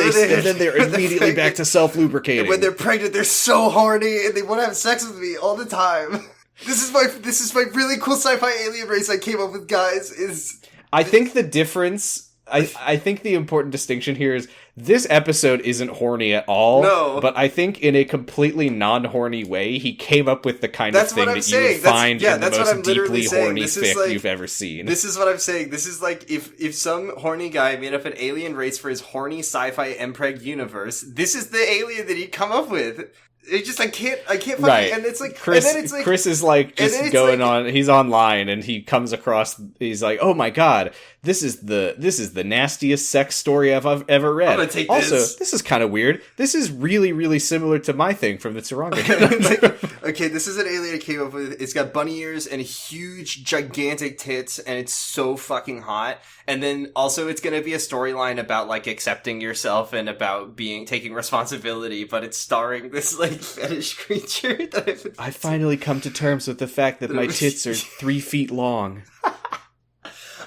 they're immediately back to self-lubricating. When they're pregnant, they're so horny, and they want to have sex with me all the time. This is my really cool sci-fi alien race I came up with, guys. I think the difference... I think the important distinction here is this episode isn't horny at all. No. But I think in a completely non-horny way, he came up with the kind of thing that you would find in the most deeply horny fic you've ever seen. This is what I'm saying. This is like if some horny guy made up an alien race for his horny sci-fi Mpreg universe, this is the alien that he'd come up with. It just, I can't fucking, right. And it's like, Chris, and then it's like, Chris is like, just going on, he's online, and he comes across, he's like, oh my god, this is the nastiest sex story I've ever read. I'm gonna take also, this is kind of weird. This is really, really similar to my thing from the Tsuranga Conundrum. Okay, this is an alien I came up with. It's got bunny ears and huge, gigantic tits, and it's so fucking hot. And then also it's gonna be a storyline about like accepting yourself and about taking responsibility, but it's starring this like fetish creature that I finally come to terms with the fact that my tits are 3 feet long.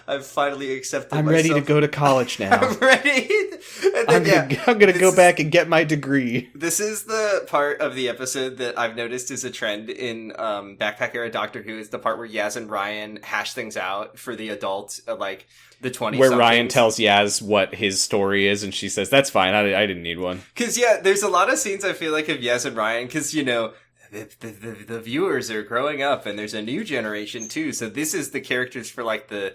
I've finally accepted I'm myself. ready to go to college now. I'm ready. And then, I'm gonna go back and get my degree. This is the part of the episode that I've noticed is a trend in Backpack Era Doctor Who, is the part where Yaz and Ryan hash things out for the adult, like the 20 where Ryan tells Yaz what his story is, and she says, that's fine, I didn't need one. Because, yeah, there's a lot of scenes I feel like of Yaz and Ryan, because, you know, the viewers are growing up, and there's a new generation, too, so this is the characters for, like, the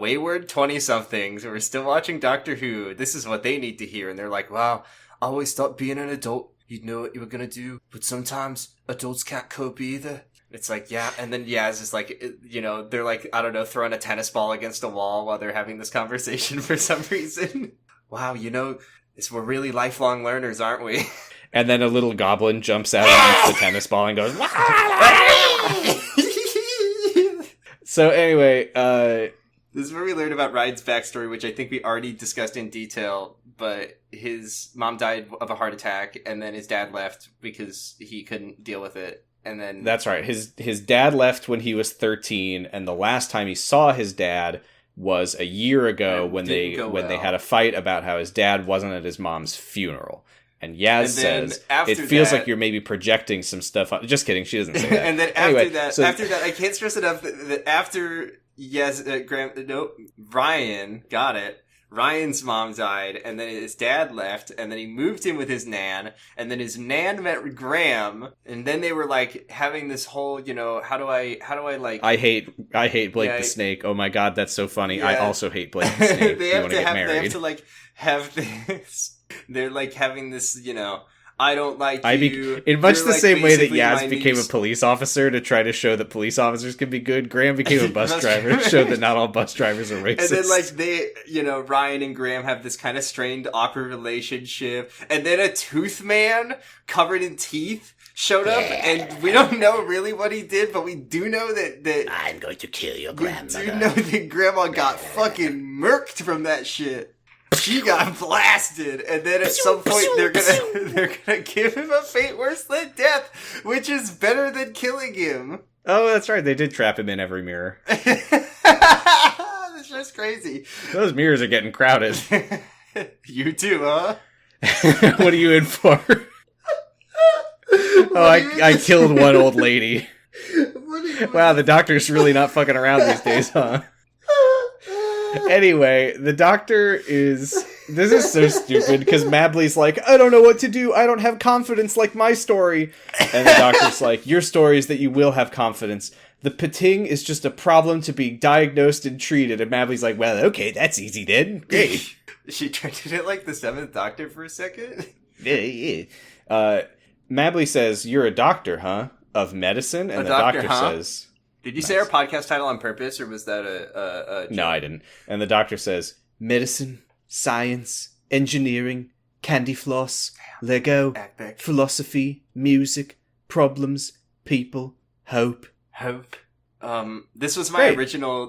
wayward 20-somethings who are still watching Doctor Who. This is what they need to hear, and they're like, wow, I always thought being an adult, you'd know what you were gonna do, but sometimes adults can't cope either. It's like, yeah, and then Yaz is like, you know, they're like, I don't know, throwing a tennis ball against a wall while they're having this conversation for some reason. Wow, you know, we're really lifelong learners, aren't we? And then a little goblin jumps out against the tennis ball and goes, So anyway, this is where we learn about Ryan's backstory, which I think we already discussed in detail, but his mom died of a heart attack, and then his dad left because he couldn't deal with it. And then that's right. His dad left when he was 13, and the last time he saw his dad was a year ago when they had a fight about how his dad wasn't at his mom's funeral. And Yaz says, it feels like you're maybe projecting some stuff on... Just kidding, she doesn't say that. And then after that, I can't stress enough that after Ryan, got it, Ryan's mom died, and then his dad left, and then he moved in with his nan, and then his nan met Graham, and then they were like having this whole, you know, how do I like... I hate Blake the Snake. Oh my god, that's so funny. Yeah. I also hate Blake the Snake. They have to like have this... They're like having this, you know, I don't like you. In much the same way that Yaz became a police officer to try to show that police officers can be good, Graham became a bus driver to show that not all bus drivers are racist. And then like they, you know, Ryan and Graham have this kind of strained, awkward relationship. And then a tooth man covered in teeth showed up, and we don't know really what he did, but we do know that I'm going to kill your grandmother. We do know that Grandma got fucking murked from that shit. She got blasted, and then at some point they're gonna give him a fate worse than death, which is better than killing him. Oh, that's right. They did trap him in every mirror. That's just crazy. Those mirrors are getting crowded. You too, huh? What are you in for? I killed one old lady. Wow, the doctor's really not fucking around these days, huh? Anyway, the doctor is... This is so stupid, because Mabley's like, I don't know what to do, I don't have confidence like my story. And the doctor's like, your story is that you will have confidence. The pating is just a problem to be diagnosed and treated. And Mabley's like, well, okay, that's easy then. Great. She treated it like the Seventh Doctor for a second? Yeah. Mabley says, you're a doctor, huh? Of medicine? And the doctor says... Did you say our podcast title on purpose, or was that a joke? No, I didn't. And the doctor says, medicine, science, engineering, candy floss, Lego, philosophy, music, problems, people, hope. Hope. This was my original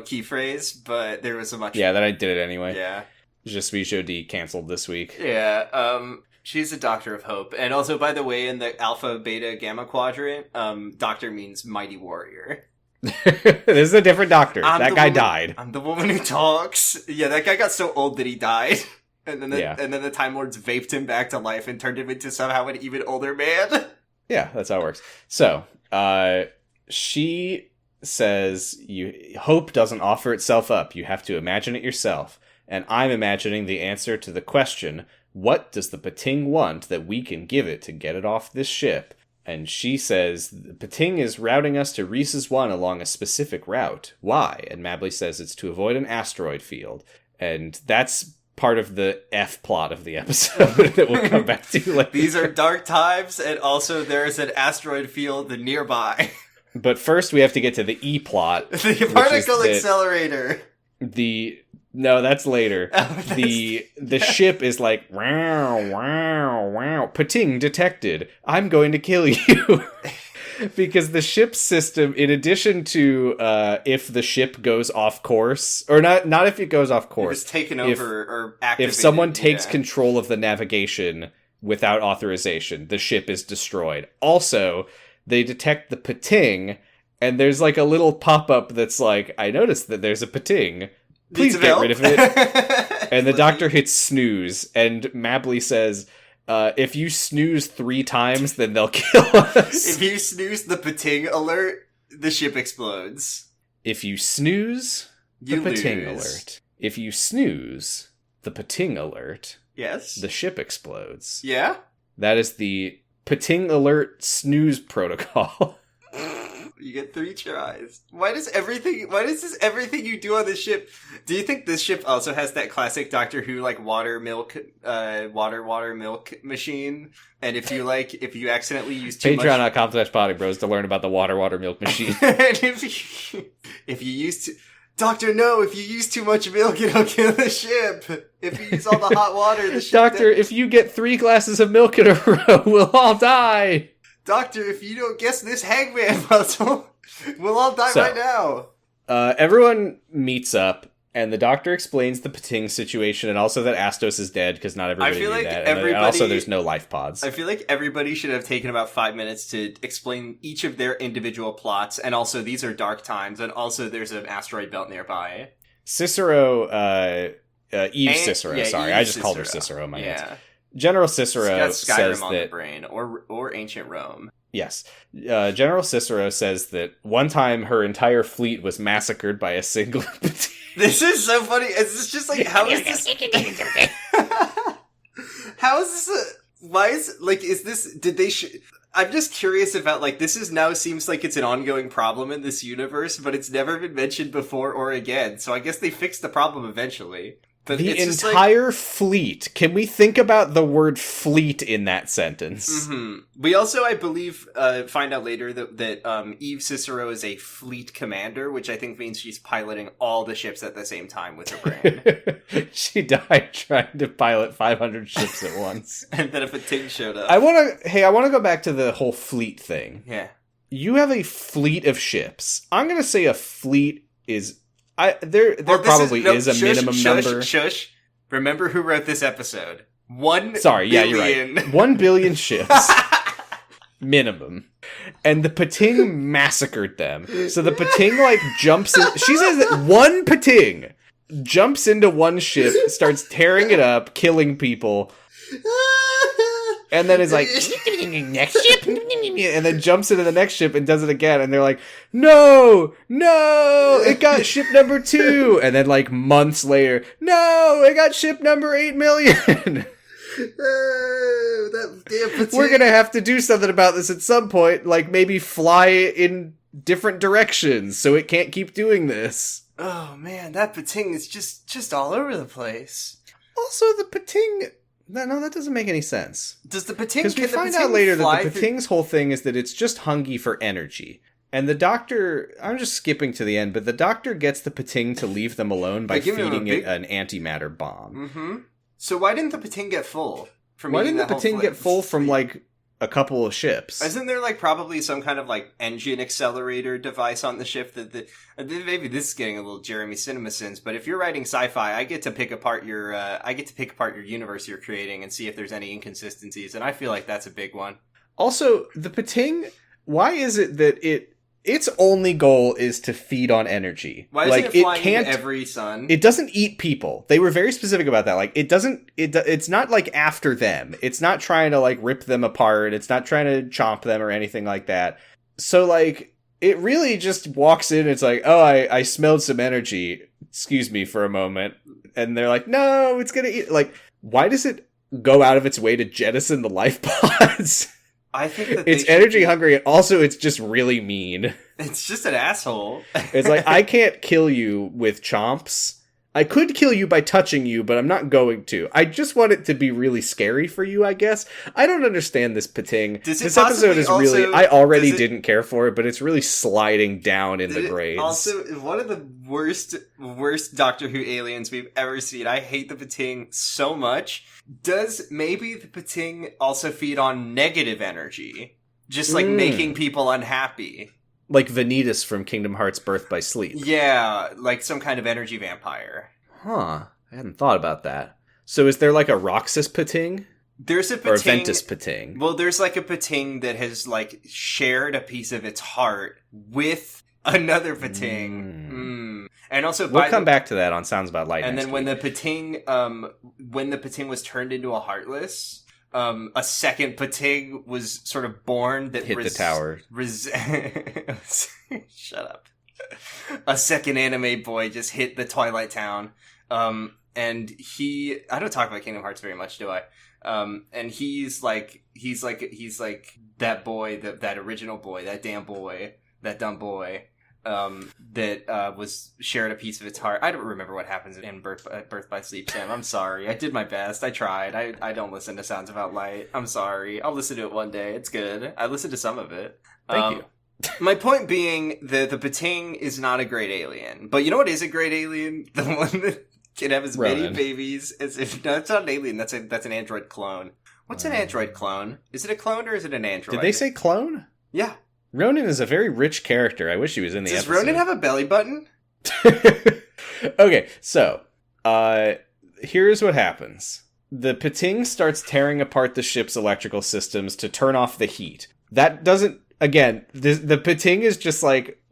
key phrase, but there was a much... Yeah, that I did it anyway. Yeah. Je suis jeudi canceled this week. Yeah, she's a doctor of hope. And also, by the way, in the alpha, beta, gamma quadrant, doctor means mighty warrior. This is a different doctor. That guy died. I'm the woman who talks. Yeah, that guy got so old that he died. And then the Time Lords vaped him back to life and turned him into somehow an even older man. Yeah, that's how it works. So, she says, hope doesn't offer itself up. You have to imagine it yourself. And I'm imagining the answer to the question, what does the pating want that we can give it to get it off this ship? And she says, the pating is routing us to Rhesus 1 along a specific route. Why? And Mabley says it's to avoid an asteroid field. And that's part of the F plot of the episode that we'll come back to later. These are dark times, and also there's an asteroid field nearby. But first we have to get to the E plot. The particle accelerator. No, that's later. Oh, the ship is like, wow, wow, wow. Pating detected. I'm going to kill you. Because the ship's system, in addition to if the ship goes off course, or not if it goes off course. If it's taken over or activated. If someone takes control of the navigation without authorization, the ship is destroyed. Also, they detect the pating, and there's like a little pop-up that's like, I noticed that there's a pating. Please get rid of it. And the doctor hits snooze, and Mabley says, if you snooze 3 times, then they'll kill us. If you snooze the pating alert, the ship explodes. If you snooze, the pating alert. If you snooze the pating alert, yes, the ship explodes. Yeah? That is the pating alert snooze protocol. You get 3 tries. Why does this everything you do on this ship? Do you think this ship also has that classic Doctor Who like water milk machine? And if you accidentally use too much Patreon.com/potting bros to learn about the water milk machine. And if you use too much milk, it'll kill the ship. If you use all the hot water, the ship. Doctor, if you get 3 glasses of milk in a row, we'll all die. Doctor, if you don't guess this hangman puzzle, we'll all die right now. Everyone meets up, and the doctor explains the pating situation, and also that Astos is dead, because not everybody knew that. And also there's no life pods. I feel like everybody should have taken about 5 minutes to explain each of their individual plots, and also these are dark times, and also there's an asteroid belt nearby. Cicero, Cicero, sorry. I just called her Cicero, my aunt. General Cicero says on that the brain, or ancient Rome. Yes, General Cicero says that one time her entire fleet was massacred by a single. This is so funny. It's just like, how is this? How is this? Why is is this? Did they? I'm just curious about this is now seems like it's an ongoing problem in this universe, but it's never been mentioned before or again. So I guess they fixed the problem eventually. But the entire fleet. Can we think about the word fleet in that sentence? Mm-hmm. We also, I believe, find out later that Eve Cicero is a fleet commander, which I think means she's piloting all the ships at the same time with her brain. She died trying to pilot 500 ships at once. And then if a Ting showed up. I want to go back to the whole fleet thing. Yeah. You have a fleet of ships. I'm going to say a fleet is... There probably is a minimum number. Shush. Remember who wrote this episode. 1 billion. Sorry, yeah, you're right. 1 billion ships. Minimum. And the Pating massacred them. So the Pating, jumps in... She says that one Pating jumps into one ship, starts tearing it up, killing people... And then is like, next ship? And then jumps into the next ship and does it again. And they're like, no, it got ship number 2. And then months later, no, it got ship number 8 million. We're going to have to do something about this at some point. Maybe fly in different directions so it can't keep doing this. Oh man, that Pating is just all over the place. Also, the Pating... No, that doesn't make any sense. Does the Pating... Because we find out later that the Pating's whole thing is that it's just hungry for energy. And the doctor... I'm just skipping to the end, but the doctor gets the Pating to leave them alone by feeding it an antimatter bomb. Mm-hmm. So why didn't the Pating get full? Why didn't the Pating get full from, a couple of ships? Isn't there, probably some kind of, engine accelerator device on the ship that maybe this is getting a little Jeremy CinemaSins, but if you're writing sci-fi, I get to pick apart your universe you're creating and see if there's any inconsistencies, and I feel like that's a big one. Also, the Pating, why is it that its only goal is to feed on energy? Why isn't it flying into every sun? It doesn't eat people. They were very specific about that. It's not after them. It's not trying to rip them apart. It's not trying to chomp them or anything like that. So it really just walks in. It's oh, I smelled some energy. Excuse me for a moment. And they're like, no, it's gonna eat. Why does it go out of its way to jettison the life pods? I think that it's energy hungry, and also it's just really mean. It's just an asshole. It's I can't kill you with chomps. I could kill you by touching you, but I'm not going to. I just want it to be really scary for you, I guess. I don't understand this Pating. This episode is really... I already didn't care for it, but it's really sliding down in the grades. Also, one of the worst Doctor Who aliens we've ever seen. I hate the Pating so much. Does maybe the Pating also feed on negative energy? Just making people unhappy? Like Vanitas from Kingdom Hearts Birth by Sleep. Yeah, like some kind of energy vampire. Huh. I hadn't thought about that. So is there a Roxas Pating? There's a Pating. Or a Ventus Pating? Well, there's a Pating that has shared a piece of its heart with another Pating. And also, we'll come back to that on Sounds About Light. And then when the Pating was turned into a Heartless, a second Pating was sort of born that hit the tower. Shut up. A second anime boy just hit the Twilight Town. And I don't talk about Kingdom Hearts very much, do I? And he's like that boy, that original boy, that damn boy, that dumb boy. That was shared a piece of its heart. I don't remember what happens in Birth by Sleep, Sam. I'm sorry. I did my best. I tried. I don't listen to Sounds About Light. I'm sorry. I'll listen to it one day. It's good. I listened to some of it. Thank you. My point being, the Pating is not a great alien. But you know what is a great alien? The one that can have as many babies as if... No, it's not an alien. That's an android clone. What's an android clone? Is it a clone or is it an android? Did they say clone? Yeah. Ronan is a very rich character. I wish he was in the episode. Does Ronan have a belly button? Okay, so here's what happens. The Pating starts tearing apart the ship's electrical systems to turn off the heat. That doesn't... Again, the Pating is just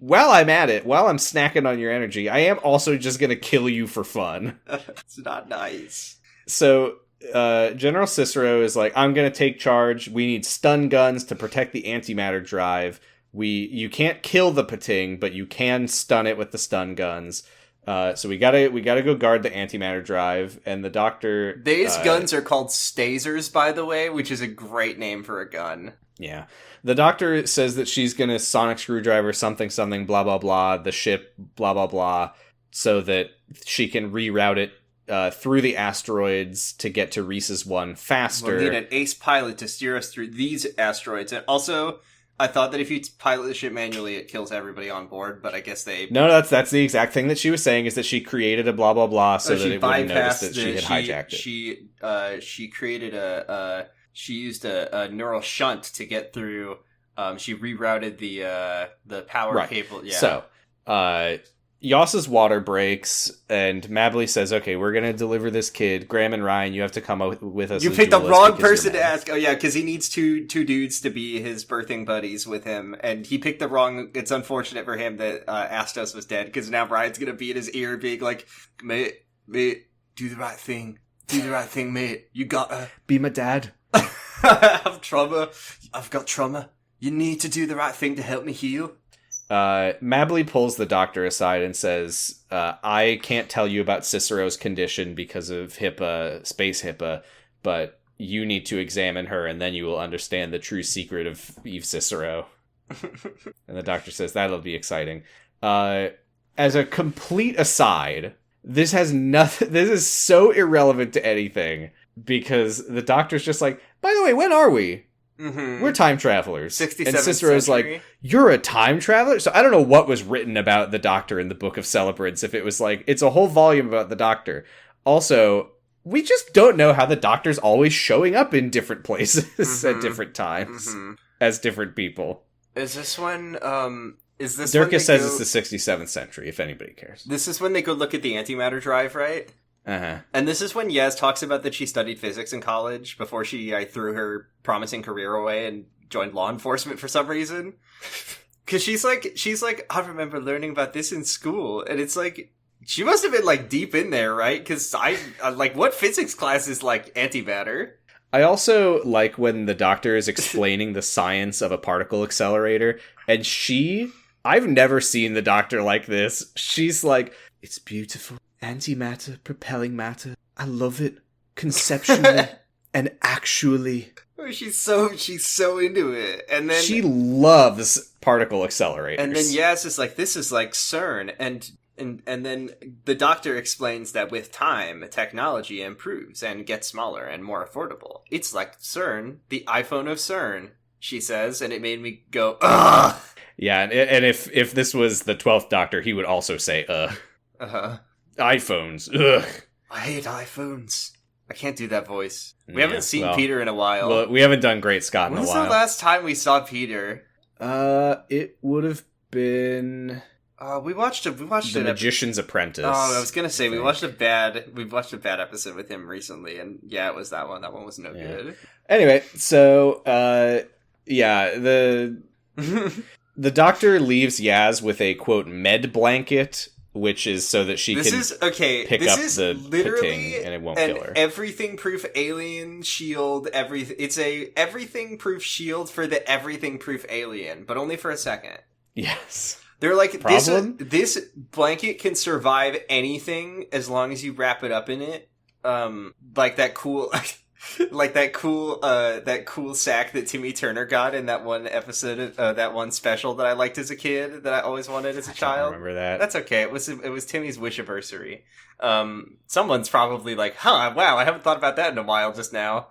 while I'm at it, while I'm snacking on your energy, I am also just going to kill you for fun. It's not nice. So... General Cicero is I'm going to take charge. We need stun guns to protect the antimatter drive. You can't kill the Pating, but you can stun it with the stun guns. So we gotta go guard the antimatter drive. And the doctor... These guns are called stasers, by the way, which is a great name for a gun. Yeah. The doctor says that she's going to sonic screwdriver something, blah, blah, blah, the ship, blah, blah, blah, so that she can reroute it through the asteroids to get to Reese's one faster. We'll need an ace pilot to steer us through these asteroids. And also, I thought that if you pilot the ship manually, it kills everybody on board, but I guess they... No, that's the exact thing that she was saying, is that she created a blah, blah, blah, so that it wouldn't notice that she had hijacked it. She created she used a neural shunt to get through... she rerouted the power cable. Yeah. So, Yoss's water breaks, and Mabley says, okay, we're going to deliver this kid. Graham and Ryan, you have to come with us. You picked the wrong person to ask. Oh, yeah, because he needs two dudes to be his birthing buddies with him, and he picked the wrong... It's unfortunate for him that Astos was dead, because now Ryan's going to be in his ear being like, mate, do the right thing. Do the right thing, mate. You gotta... Be my dad. I have trauma. I've got trauma. You need to do the right thing to help me heal. Mabley pulls the doctor aside and says, I can't tell you about Cicero's condition because of HIPAA, space HIPAA, but you need to examine her and then you will understand the true secret of Eve Cicero. And the doctor says, that'll be exciting. As a complete aside, this has nothing, this is so irrelevant to anything because the doctor's just like, by the way, when are we? Mm-hmm. We're time travelers. 67th and Cicero's century. like, you're a time traveler? So I don't know what was written about the Doctor in the Book of Celebrants, if it was like, it's a whole volume about the Doctor. Also, we just don't know how the Doctor's always showing up in different places at different times as different people. Is this when, is this Durkas says it's the 67th century, if anybody cares. This is when they go look at the antimatter drive, right? Uh-huh. And this is when Yaz talks about that she studied physics in college before she threw her promising career away and joined law enforcement for some reason. Because she's like, I remember learning about this in school. And it's like, she must have been like deep in there, right? Because I like, what physics class is like antimatter? I also like when the Doctor is explaining the science of a particle accelerator. And I've never seen the Doctor like this. She's like, it's beautiful. Antimatter, propelling matter. I love it. Conceptually and actually. She's so into it. And then she loves particle accelerators. And then Yaz is like, this is like CERN. And then the Doctor explains that with time, technology improves and gets smaller and more affordable. It's like CERN, the iPhone of CERN, she says, and it made me go, ugh! Yeah, and if this was the 12th Doctor, he would also say, Uh-huh. iPhones. Ugh. I hate iPhones. I can't do that voice. We haven't seen Peter in a while. Well, we haven't done Great Scott in a while. When was the last time we saw Peter? It would have been... we watched The Magician's Apprentice. Oh, I was gonna say we watched a bad episode with him recently, and yeah, it was that one. That one was no good. Anyway, so the Doctor leaves Yaz with a quote med blanket, which is so that she can pick up the literally and it won't kill her. Everything-proof alien shield. It's a everything-proof shield for the everything-proof alien, but only for a second. Yes. They're like, this blanket can survive anything as long as you wrap it up in it. Like that cool... that cool sack that Timmy Turner got in that one episode, that one special that I liked as a kid, that I always wanted as a child. I remember that. That's okay. It was Timmy's Wishiversary. Someone's probably like, huh, wow, I haven't thought about that in a while just now.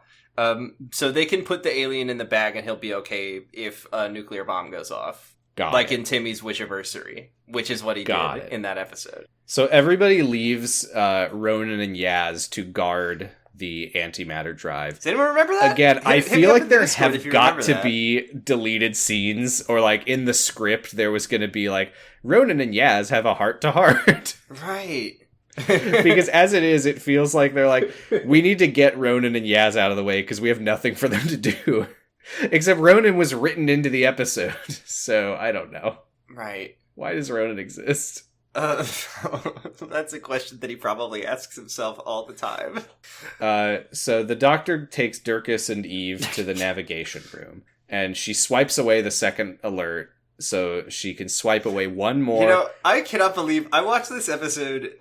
So they can put the alien in the bag and he'll be okay if a nuclear bomb goes off. In Timmy's Wishiversary, which is what he did in that episode. So everybody leaves Ronan and Yaz to guard the antimatter drive. Does anyone remember that? Again, I feel like there have got to be deleted scenes, or like in the script there was going to be like, Ronan and Yaz have a heart-to-heart. Right. Because as it is, it feels like they're like, we need to get Ronan and Yaz out of the way because we have nothing for them to do. Except Ronan was written into the episode, so I don't know. Right. Why does Ronan exist? That's a question that he probably asks himself all the time. So the Doctor takes Durkas and Eve to the navigation room, and she swipes away the second alert so she can swipe away one more. You know, I cannot believe I watched this episode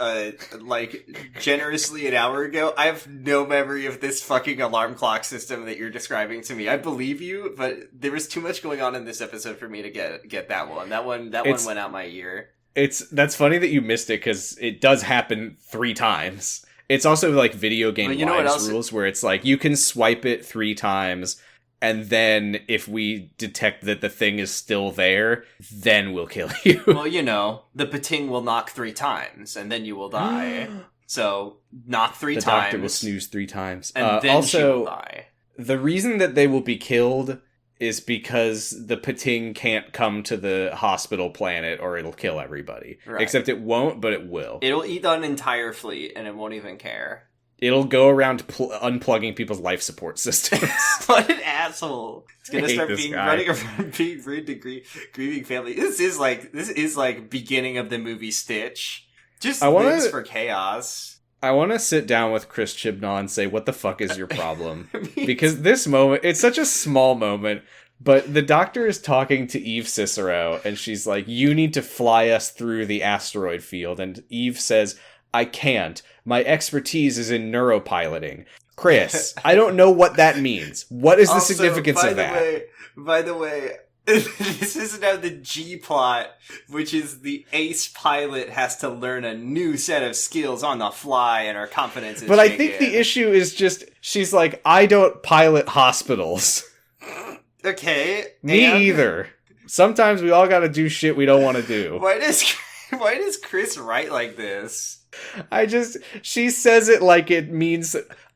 generously an hour ago. I have no memory of this fucking alarm clock system that you're describing to me. I believe you, but there was too much going on in this episode for me to get that one. That one went out my ear. That's funny that you missed it because it does happen 3 times. It's also like video game lives rules where it's like you can swipe it 3 times, and then if we detect that the thing is still there, then we'll kill you. Well, the pating will knock 3 times, and then you will die. So, knock 3 times. The doctor will snooze 3 times. And then she will die. The reason that they will be killed is because the pating can't come to the hospital planet or it'll kill everybody. Right. Except it won't, but it will. It'll eat an entire fleet and it won't even care. It'll go around unplugging people's life support systems. What an asshole. It's gonna start running around being rude to grieving family. This is like beginning of the movie Stitch. Just lives for chaos. I want to sit down with Chris Chibnall and say, what the fuck is your problem? Because this moment, it's such a small moment, but the doctor is talking to Eve Cicero, and she's like, you need to fly us through the asteroid field. And Eve says, I can't. My expertise is in neuropiloting. Chris, I don't know what that means. What is the significance of that? By the way, this is now the G plot, which is the ace pilot has to learn a new set of skills on the fly, and her confidence is But I think the issue is just, she's like, I don't pilot hospitals. Okay. Me either. Sometimes we all gotta do shit we don't want to do. Why does Chris write like this? She says it like it means...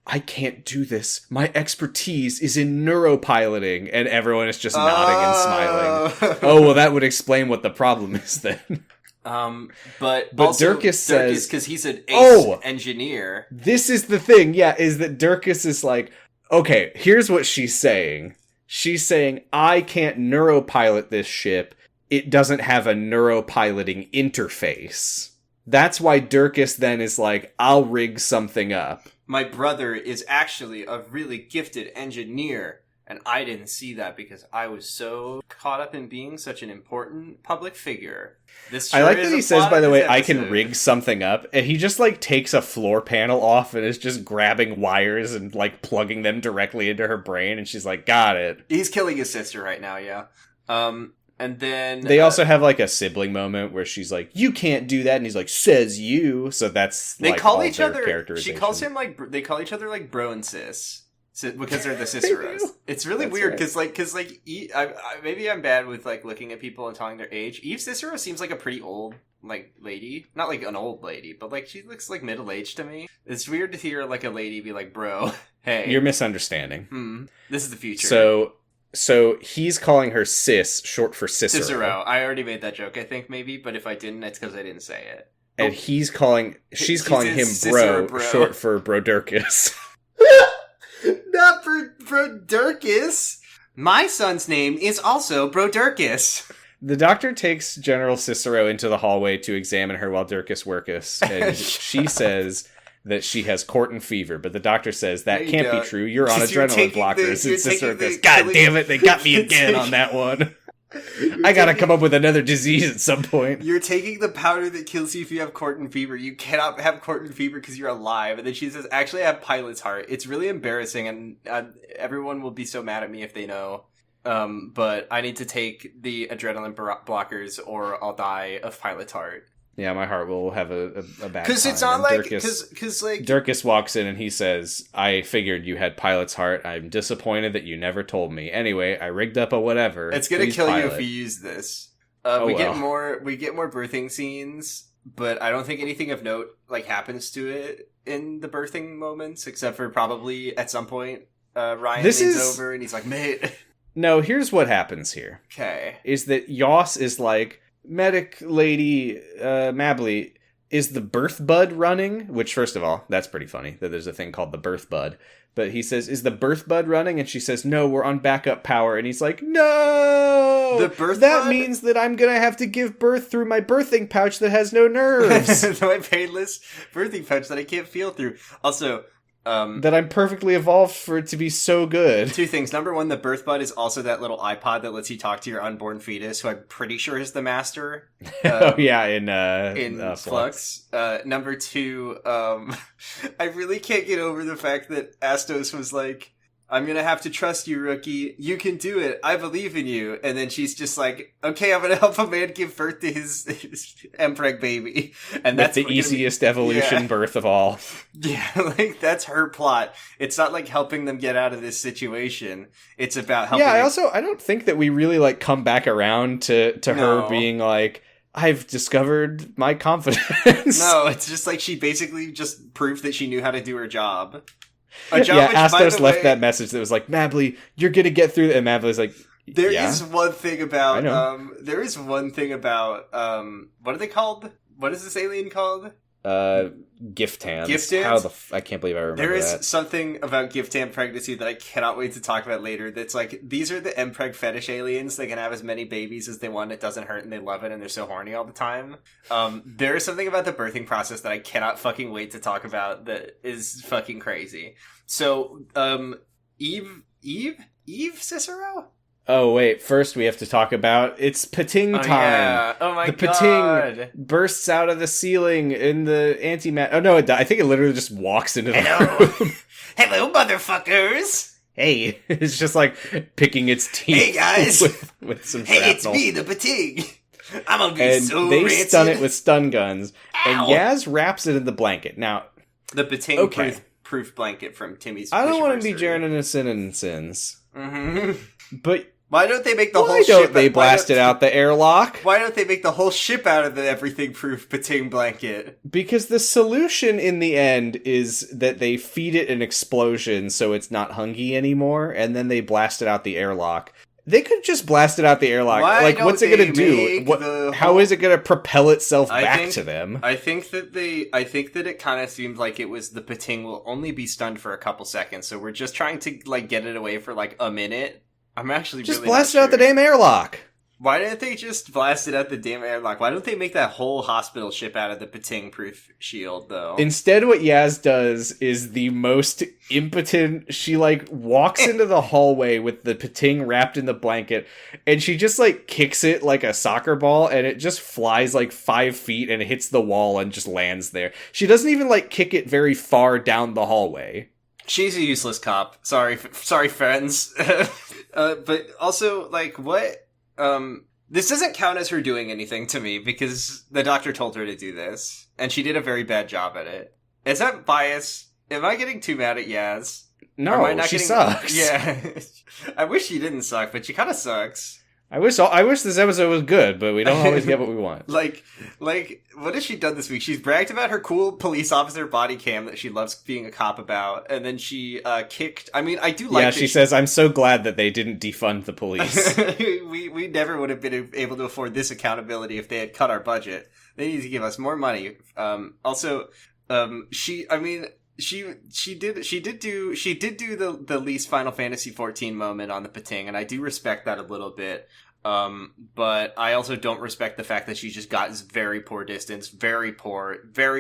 I can't do this. My expertise is in neuropiloting. And everyone is just nodding and smiling. Oh, well, that would explain what the problem is then. But also, Durkas says... because he's an ace engineer. This is the thing, is that Durkas is like, okay, here's what she's saying. She's saying, I can't neuropilot this ship. It doesn't have a neuropiloting interface. That's why Durkas then is like, I'll rig something up. My brother is actually a really gifted engineer, and I didn't see that because I was so caught up in being such an important public figure. I like that he says, by the way, I can rig something up, and he just, like, takes a floor panel off and is just grabbing wires and, like, plugging them directly into her brain, and she's like, got it. He's killing his sister right now, yeah. And then... They also have, like, a sibling moment where she's like, you can't do that, and he's like, says you, so that's, they like, call all each their other, characterization. She calls him, like, they call each other, like, bro and sis. Because they're the Ciceros. It's really weird, because, right. Maybe I'm bad with, like, looking at people and telling their age. Eve Cicero seems like a pretty old, like, lady. Not, like, an old lady, but, like, she looks, like, middle-aged to me. It's weird to hear, like, a lady be like, bro, hey. You're misunderstanding. This is the future. So he's calling her sis, short for Cicero. Cicero. I already made that joke, I think, maybe, but if I didn't, it's because I didn't say it. And she's calling him bro, short for Bro Durkas. Not Bro Durkas. My son's name is also Bro Durkas. The doctor takes General Cicero into the hallway to examine her while Durkas workus, and she says that she has Corton fever, but the doctor says that can't be true. You're on adrenaline blockers. And Cicero goes, God damn it, they got me again on that one. I gotta come up with another disease at some point. You're taking the powder that kills you if you have Corton fever. You cannot have Corton fever because you're alive. And then she says, actually, I have pilot's heart. It's really embarrassing, and everyone will be so mad at me if they know. But I need to take the adrenaline blockers or I'll die of pilot's heart. Yeah, my heart will have a bad time. Because it's not like... Because, like... Durkas walks in and he says, I figured you had pilot's heart. I'm disappointed that you never told me. Anyway, I rigged up a whatever. It's gonna kill you if you use this. We get more birthing scenes, but I don't think anything of note, like, happens to it in the birthing moments, except for probably at some point, Ryan leans over and he's like, mate. No, here's what happens here. Okay. Is that Yoss is like... Medic lady Mabley, is the birth bud running? Which, first of all, that's pretty funny that there's a thing called the birth bud. But he says, is the birth bud running? And she says, no, we're on backup power. And he's like, no! The birth that bud? means that I'm going to have to give birth through my birthing pouch that has no nerves. My painless birthing pouch that I can't feel through. Also... that I'm perfectly evolved for it to be so good. 2 things. Number 1, the birth bud is also that little iPod that lets you talk to your unborn fetus, who I'm pretty sure is the master. In Flux. Number 2, I really can't get over the fact that Astos was like, I'm gonna have to trust you, rookie. You can do it. I believe in you. And then she's just like, okay, I'm gonna help a man give birth to his Mpreg baby. And that's the easiest evolution birth of all. Yeah, like, that's her plot. It's not like helping them get out of this situation. It's about helping... Yeah, I don't think that we really, like, come back around to her being like, I've discovered my confidence. No, it's just like she basically just proved that she knew how to do her job. Astos left that message that was like, Mabley, you're gonna get through it. And Mabley's like, there is one thing about, what are they called? What is this alien called? Gift hands. Gift hands? I can't believe I remember that. There is that. something about gift hand pregnancy that I cannot wait to talk about later. That's like, these are the Mpreg fetish aliens. They can have as many babies as they want. It doesn't hurt and they love it and they're so horny all the time. There is something about the birthing process that I cannot fucking wait to talk about that is fucking crazy. So, Eve Cicero? Oh, wait. First, we have to talk about it's Pating time. Yeah. Oh, my God. The Pating bursts out of the ceiling in the antimatter. Oh, no, I think it literally just walks into the room. Hello, motherfuckers. Hey. It's just like picking its teeth. Hey, guys. with some shrapnel. Hey, it's me, the Pating. I'm gonna be and so they rancid. stun it with stun guns. Ow. And Yaz wraps it in the blanket. Now, the Pating proof blanket from Timmy's I don't want to be Jared and Sins. Mm-hmm. But... why don't they make the whole ship... Why don't they blast it out the airlock? Why don't they make the whole ship out of the everything-proof Pating blanket? Because the solution in the end is that they feed it an explosion so it's not hungy anymore, and then they blast it out the airlock. They could just blast it out the airlock. What's it going to do? How is it going to propel itself back to them? I think that it kind of seemed like it was the Pating will only be stunned for a couple seconds, so we're just trying to, like, get it away for, like, a minute. I'm actually just really blast it out the damn airlock. Why didn't they just blast it out the damn airlock? Why don't they make that whole hospital ship out of the Pating-proof shield, though? Instead, what Yaz does is the most impotent... She, like, walks into the hallway with the Pating wrapped in the blanket, and she just, like, kicks it like a soccer ball, and it just flies, like, 5 feet and hits the wall and just lands there. She doesn't even, like, kick it very far down the hallway. She's a useless cop. Sorry, friends. But also, like, what... this doesn't count as her doing anything to me, because the doctor told her to do this, and she did a very bad job at it. Is that bias? Am I getting too mad at Yaz? No, she sucks. Yeah. I wish she didn't suck, but she kind of sucks. I wish this episode was good, but we don't always get what we want. Like, what has she done this week? She's bragged about her cool police officer body cam that she loves being a cop about, and then she kicked... I mean, I do like... Yeah, she says, I'm so glad that they didn't defund the police. we never would have been able to afford this accountability if they had cut our budget. They need to give us more money. She did do the least Final Fantasy 14 moment on the Pating, and I do respect that a little bit. But I also don't respect the fact that she just got very poor distance, very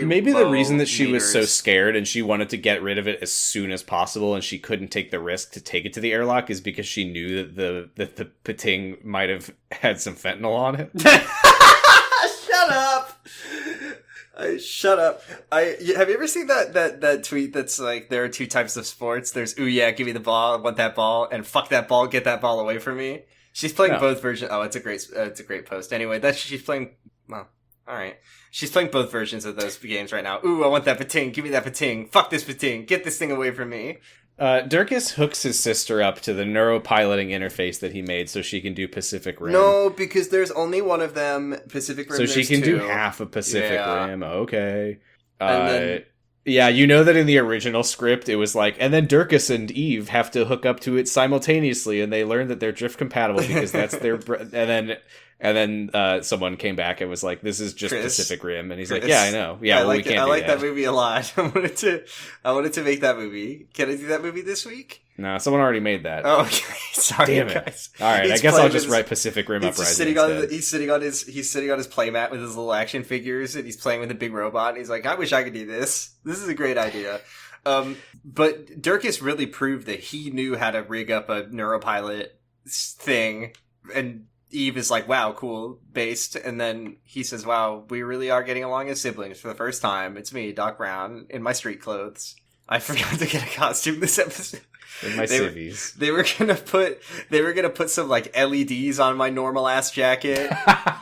Maybe low the reason that she meters. was so scared and she wanted to get rid of it as soon as possible and she couldn't take the risk to take it to the airlock is because she knew that the Pating might have had some fentanyl on it. Shut up! Shut up. Have you ever seen that tweet that's like, there are two types of sports? There's, ooh yeah, give me the ball, I want that ball, and fuck that ball, get that ball away from me. She's playing both versions. Oh, it's a great post. Anyway, she's playing, well, alright. She's playing both versions of those games right now. Ooh, I want that Pating, give me that Pating, fuck this Pating, get this thing away from me. Durkas hooks his sister up to the neuropiloting interface that he made so she can do Pacific Rim. No, because there's only one of them, Pacific Rim. So she can do half of Pacific Rim, okay. And then... Yeah, you know that in the original script, it was like, and then Durkas and Eve have to hook up to it simultaneously, and they learn that they're drift compatible because that's their... And then someone came back and was like, this is just Pacific Rim. And he's like, yeah, I know. Yeah, we can't do that. I like that movie a lot. I wanted to make that movie. Can I do that movie this week? No, someone already made that. Oh, okay. Sorry, damn it. Guys. All right, I guess I'll just write Pacific Rim Uprising instead. He's sitting on his playmat with his little action figures, and he's playing with a big robot, and he's like, I wish I could do this. This is a great idea. But Durkas really proved that he knew how to rig up a neuropilot thing, and Eve is like, wow, cool, based, and then he says, wow, we really are getting along as siblings for the first time. It's me, Doc Brown, in my street clothes. I forgot to get a costume this episode. With my civvies. They were gonna put some like LEDs on my normal ass jacket.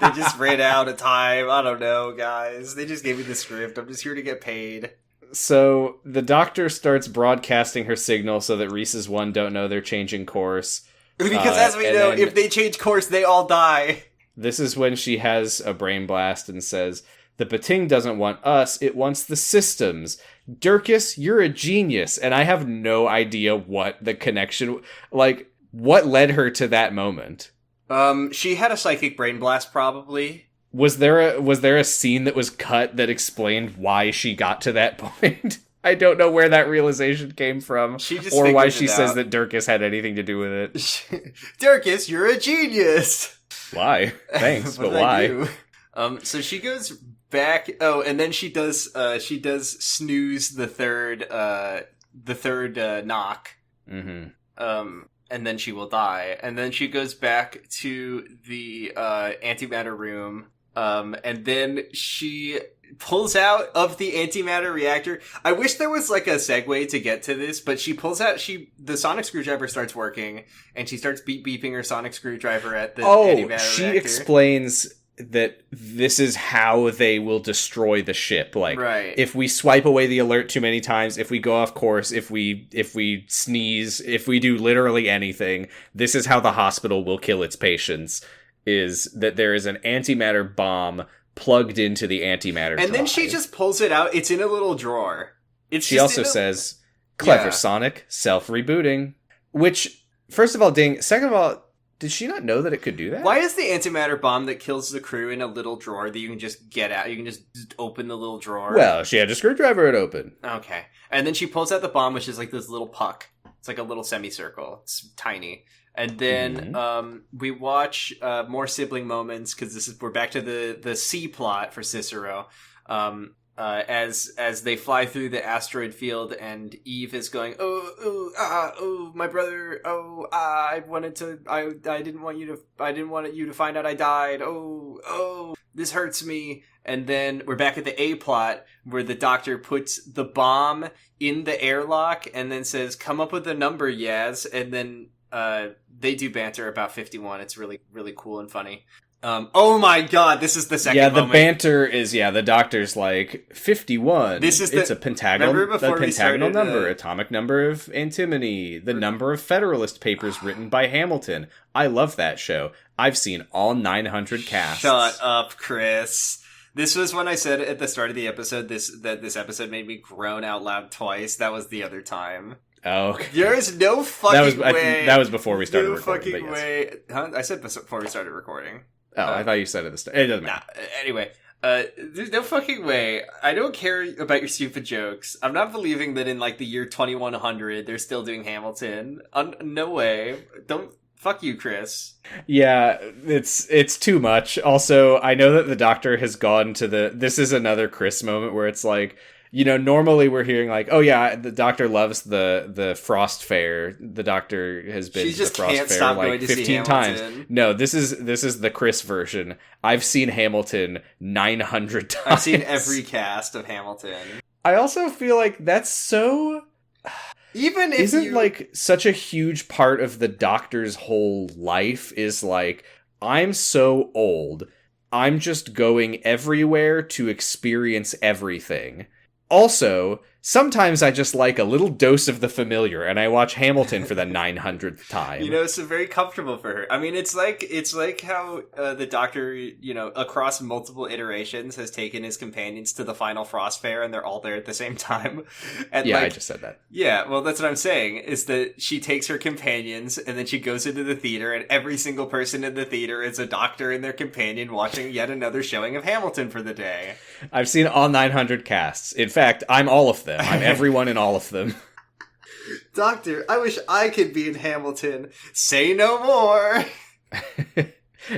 They just ran out of time. I don't know, guys. They just gave me the script. I'm just here to get paid. So the doctor starts broadcasting her signal so that Reese's One don't know they're changing course. Because as we know, if they change course, they all die. This is when she has a brain blast and says, "The Pating doesn't want us, it wants the systems. Durkas, you're a genius." And I have no idea what the connection, like, what led her to that moment. She had a psychic brain blast, probably. Was there a scene that was cut that explained why she got to that point? I don't know where that realization came from, or why she says that Durkas had anything to do with it. Durkas, you're a genius. Why? Thanks, but why? So she goes back. Oh, and then she does snooze the third knock. Mm-hmm. And then she will die. And then she goes back to the antimatter room. And then she pulls out of the antimatter reactor. I wish there was like a segue to get to this, but she pulls out, the sonic screwdriver starts working, and she starts beeping her sonic screwdriver at the antimatter reactor. She explains that this is how they will destroy the ship. Like, right. If we swipe away the alert too many times, if we go off course, if we sneeze, if we do literally anything, this is how the hospital will kill its patients, is that there is an antimatter bomb plugged into the antimatter drive. And then she just pulls it out. It's in a little drawer. She also says, "Clever Sonic, self-rebooting." Which, first of all, ding. Second of all, did she not know that it could do that? Why is the antimatter bomb that kills the crew in a little drawer that you can just get out? You can just open the little drawer? Well, she had a screwdriver it open. Okay. And then she pulls out the bomb, which is like this little puck. It's like a little semicircle. It's tiny. And then we watch more sibling moments, because we're back to the C plot for Cicero. As they fly through the asteroid field, and Eve is going, oh, my brother, I didn't want you to find out I died. Oh, this hurts me. And then we're back at the A plot, where the doctor puts the bomb in the airlock and then says, "Come up with a number, Yaz." And then they do banter about 51. It's really, really cool and funny. Oh my god, this is the second moment. Yeah, the banter is, the doctor's like, 51. It's a pentagonal number, atomic number of antimony, the number of Federalist Papers written by Hamilton. I love that show. I've seen all 900 casts. Shut up, Chris. This was when I said at the start of the episode that this episode made me groan out loud twice. That was the other time. Oh, okay. There is no fucking way. That was before we started recording. No fucking way. Huh? I said before we started recording. Oh, I thought you said at the start. It doesn't matter. Anyway, there's no fucking way. I don't care about your stupid jokes. I'm not believing that in like the year 2100 they're still doing Hamilton. No way. Don't. Fuck you, Chris. Yeah, it's too much. Also, I know that the doctor has gone to this is another Chris moment where it's like, normally we're hearing like, oh yeah, the doctor loves the Frost Fair. The doctor has been to the Frost Fair like 15 times. No, this is the Chris version. I've seen Hamilton 900 times. I've seen every cast of Hamilton. I also feel like that's so... Even if isn't like such a huge part of the doctor's whole life is like, I'm so old, I'm just going everywhere to experience everything. Also, sometimes I just like a little dose of the familiar, and I watch Hamilton for the 900th time. It's very comfortable for her. I mean, it's like how the Doctor, across multiple iterations has taken his companions to the final Frost Fair, and they're all there at the same time. And yeah, I just said that. Yeah, well, that's what I'm saying, is that she takes her companions, and then she goes into the theater, and every single person in the theater is a doctor and their companion watching yet another showing of Hamilton for the day. I've seen all 900 casts. In fact, I'm all of them. I'm everyone in all of them. Doctor, I wish I could be in Hamilton. Say no more.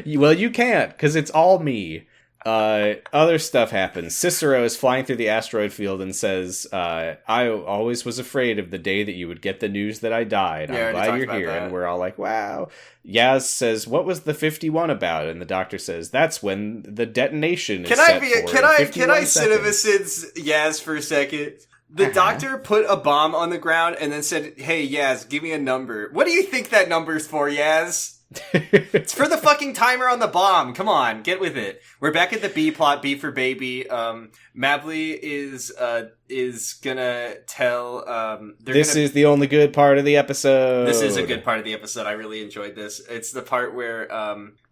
Well, you can't, because it's all me. Other stuff happens. Cicero is flying through the asteroid field and says, I always was afraid of the day that you would get the news that I died. Yeah, I'm glad you're here. And we're all like, wow. Yaz says, what was the 51 about? And the doctor says, that's when the detonation is set for. Can I CinemaSins Yaz for a second? The doctor put a bomb on the ground and then said, hey, Yaz, give me a number. What do you think that number's for, Yaz? It's for the fucking timer on the bomb. Come on, get with it. We're back at the B plot, B for baby. Mabley is gonna tell, this is the only good part of the episode. This is a good part of the episode. I really enjoyed this. It's the part where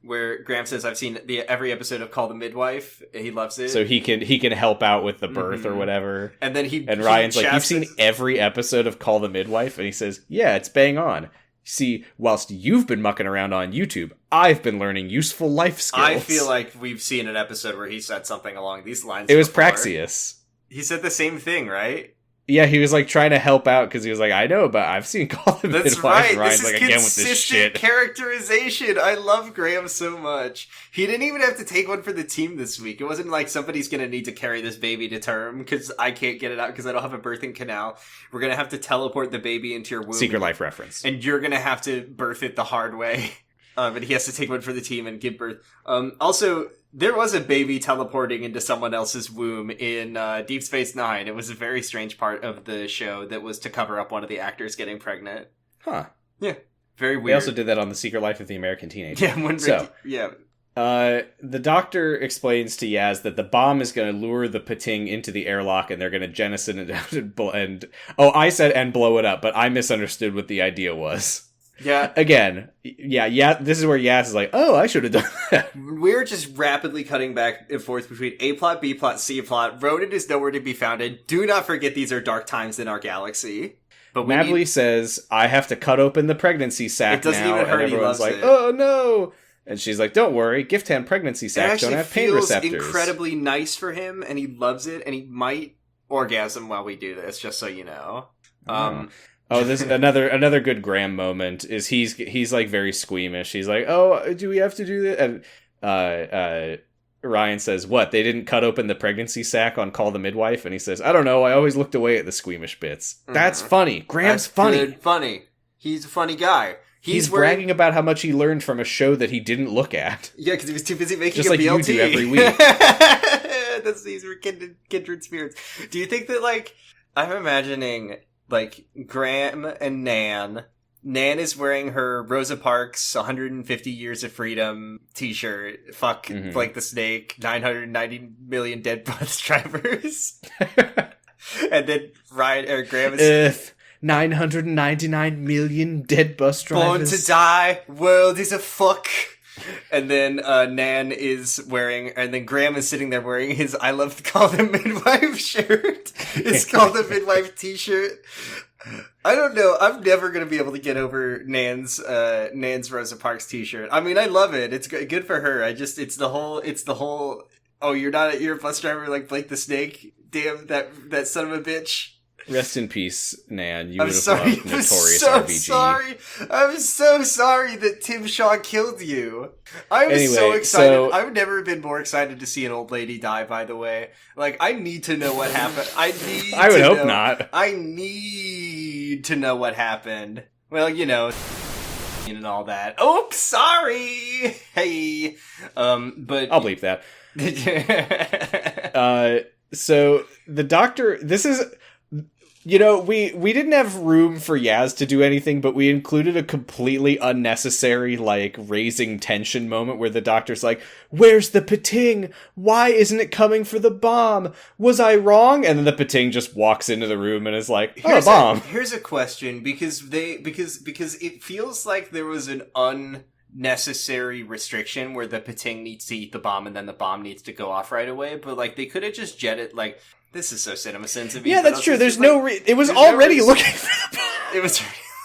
Graham says, I've seen every episode of Call the Midwife. He loves it. So he can help out with the birth or whatever. And then Ryan's like, you've seen every episode of Call the Midwife? And he says, yeah, it's bang on. See, whilst you've been mucking around on YouTube, I've been learning useful life skills. I feel like we've seen an episode where he said something along these lines. It was Praxius. He said the same thing, right? Yeah, he was like trying to help out because he was like, I know, but I've seen Call the Midwife. That's right. Ryan's This is like, again with this shit. Characterization. I love Graham so much. He didn't even have to take one for the team this week. It wasn't like somebody's going to need to carry this baby to term because I can't get it out because I don't have a birthing canal. We're going to have to teleport the baby into your womb. Secret Life reference. And you're going to have to birth it the hard way. And he has to take one for the team and give birth. Also, there was a baby teleporting into someone else's womb in Deep Space Nine. It was a very strange part of the show that was to cover up one of the actors getting pregnant. Huh. Yeah. Very weird. They also did that on The Secret Life of the American Teenager. Yeah, the doctor explains to Yaz that the bomb is going to lure the Pating into the airlock and they're going to jettison it out and I said and blow it up, but I misunderstood what the idea was. Yeah. Again, yeah, this is where Yaz is like, oh, I should have done that. We're just rapidly cutting back and forth between A plot, B plot, C plot. Ronan is nowhere to be found. Do not forget these are dark times in our galaxy. But Mabley says, I have to cut open the pregnancy sack. It doesn't now, even hurt. And everyone's like, it. oh no. And she's like, don't worry, gift hand pregnancy sacks don't have pain receptors. It feels incredibly nice for him, and he loves it, and he might orgasm while we do this, just so you know. This another good Graham moment is he's like very squeamish. He's like, oh, do we have to do that? And Ryan says, what? They didn't cut open the pregnancy sack on Call the Midwife? And he says, I don't know. I always looked away at the squeamish bits. That's funny. Graham's funny. Good, funny. He's a funny guy. He's bragging about how much he learned from a show that he didn't look at. Yeah, because he was too busy making just a like BLT. You do every week. These were kindred spirits. Do you think that, like, I'm imagining, like, Graham and Nan. Nan is wearing her Rosa Parks 150 Years of Freedom t-shirt. Fuck, like the snake, 990 million dead bus drivers. And then Graham is... 999 million dead bus drivers. Born to die, world is a fuck. And then Nan is wearing, and then Graham is sitting there wearing his I Love Call the Midwife shirt. It's Call the Midwife t-shirt. I don't know. I'm never going to be able to get over Nan's Rosa Parks t-shirt. I mean, I love it. It's good for her. It's the whole, oh, you're a bus driver like Blake the Snake? Damn, that son of a bitch. Rest in peace, Nan. You would have loved Notorious RBG. I'm so sorry that Tim Shaw killed you. I was so excited. I've never been more excited to see an old lady die, by the way. Like, I need to know what happened. I would hope not. I need to know what happened. Well, you know, and all that. Oops, sorry! Hey. But... I'll bleep that. So, the doctor... This is... You know, we didn't have room for Yaz to do anything, but we included a completely unnecessary, like, raising tension moment where the doctor's like, where's the Pating? Why isn't it coming for the bomb? Was I wrong? And then the Pating just walks into the room and is like, oh, bomb. Here's a question, because it feels like there was an unnecessary restriction where the Pating needs to eat the bomb and then the bomb needs to go off right away, but, like, they could have just jetted, like... This is so CinemaSins of me. Yeah, that's true. There's no it was already looking for the bomb. It was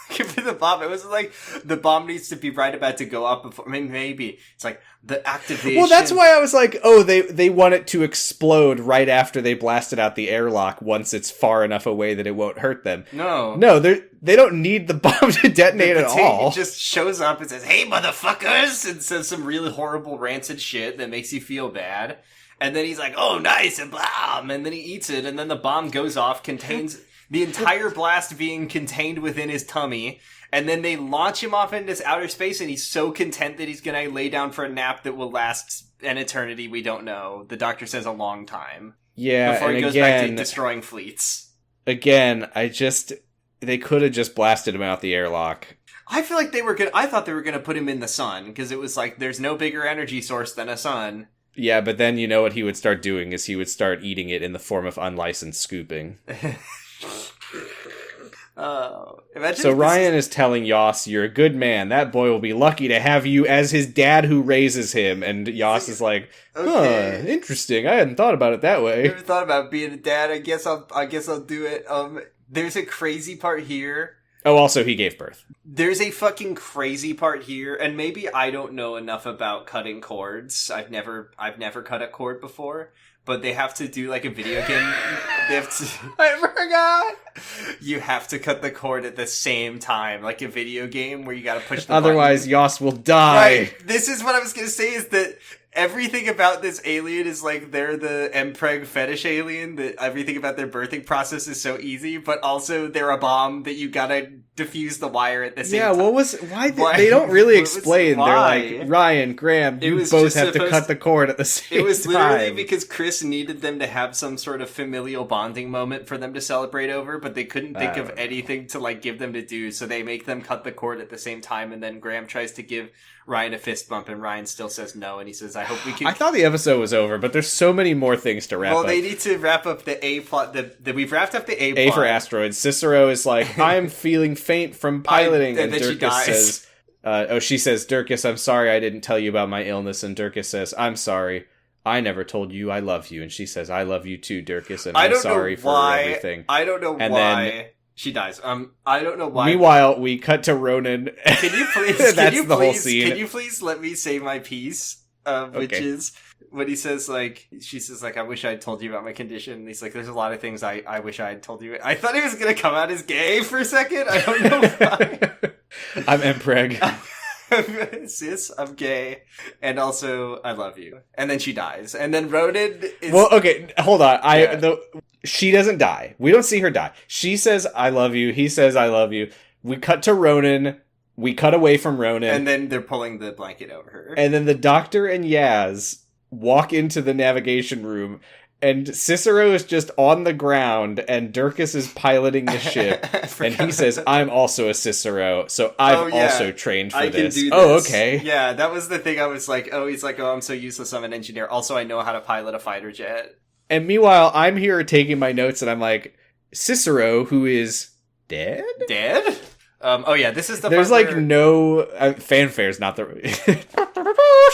looking for the bomb. It was like the bomb needs to be right about to go up before. I mean, maybe it's like the activation. Well, that's why I was like, oh, they want it to explode right after they blasted out the airlock. Once it's far enough away that it won't hurt them. No, they don't need the bomb to detonate at all. It just shows up and says, "Hey, motherfuckers," and says some really horrible rancid shit that makes you feel bad. And then he's like, oh, nice, a bomb! And then he eats it, and then the bomb goes off, contains the entire blast being contained within his tummy. And then they launch him off into outer space, and he's so content that he's gonna lay down for a nap that will last an eternity, we don't know. The doctor says a long time. Yeah, before he goes back to destroying fleets. again, they could have just blasted him out the airlock. I feel like I thought they were gonna put him in the sun, because it was like, there's no bigger energy source than a sun. Yeah, but then you know what he would start doing is he would start eating it in the form of unlicensed scooping. So Ryan is telling Yoss, you're a good man. That boy will be lucky to have you as his dad who raises him. And Yoss is like, interesting. I hadn't thought about it that way. Never thought about being a dad. I guess I'll do it. There's a crazy part here. Oh, also he gave birth. There's a fucking crazy part here, and maybe I don't know enough about cutting cords. I've never cut a cord before, but they have to do like a video game. They have to. I forgot. You have to cut the cord at the same time, like a video game where you got to push the Otherwise, button. Yoss will die. Right. This is what I was gonna say. Is that everything about this alien is like they're the Mpreg fetish alien, that everything about their birthing process is so easy, but also they're a bomb that you gotta diffuse the wire at the same time. Yeah, why they don't really explain. They're like, Ryan, Graham, you both have to cut the cord at the same time. It was literally because Chris needed them to have some sort of familial bonding moment for them to celebrate over, but they couldn't think of anything to like give them to do, so they make them cut the cord at the same time, and then Graham tries to give Ryan a fist bump, and Ryan still says no, and he says, I hope we can... I thought the episode was over, but there's so many more things to wrap up. Well, they need to wrap up the A plot. We've wrapped up the A plot. A for asteroids. Cicero is like, I'm feeling faint from piloting, and then Durkas says... she says, Durkas, I'm sorry I didn't tell you about my illness, and Durkas says, I'm sorry. I never told you I love you, and she says, I love you too, Durkas, and I'm sorry for everything. I don't know why... She dies. I don't know why. Meanwhile, we cut to Ronan. Can you please? Whole scene. Can you please let me say my piece? Which is when he says she says I wish I'd told you about my condition. And he's like, there's a lot of things I wish I had told you. I thought he was gonna come out as gay for a second. I don't know why. I'm Mpreg. Sis, I'm gay, and also I love you. And then she dies, and then Ronan is... Well, okay, hold on. She doesn't die. We don't see her die. She says, I love you. He says, I love you. We cut to Ronan. We cut away from Ronan. And then they're pulling the blanket over her. And then the Doctor and Yaz walk into the navigation room, and Cicero is just on the ground, and Durkas is piloting the ship. And he says, I'm also a Cicero, so I've also trained for this. Can do this. Oh, okay. Yeah, that was the thing I was like, he's like, I'm so useless, I'm an engineer. Also, I know how to pilot a fighter jet. And meanwhile, I'm here taking my notes, and I'm like, Cicero, who is dead? Dead? This is the There's part like no... fanfare's not the...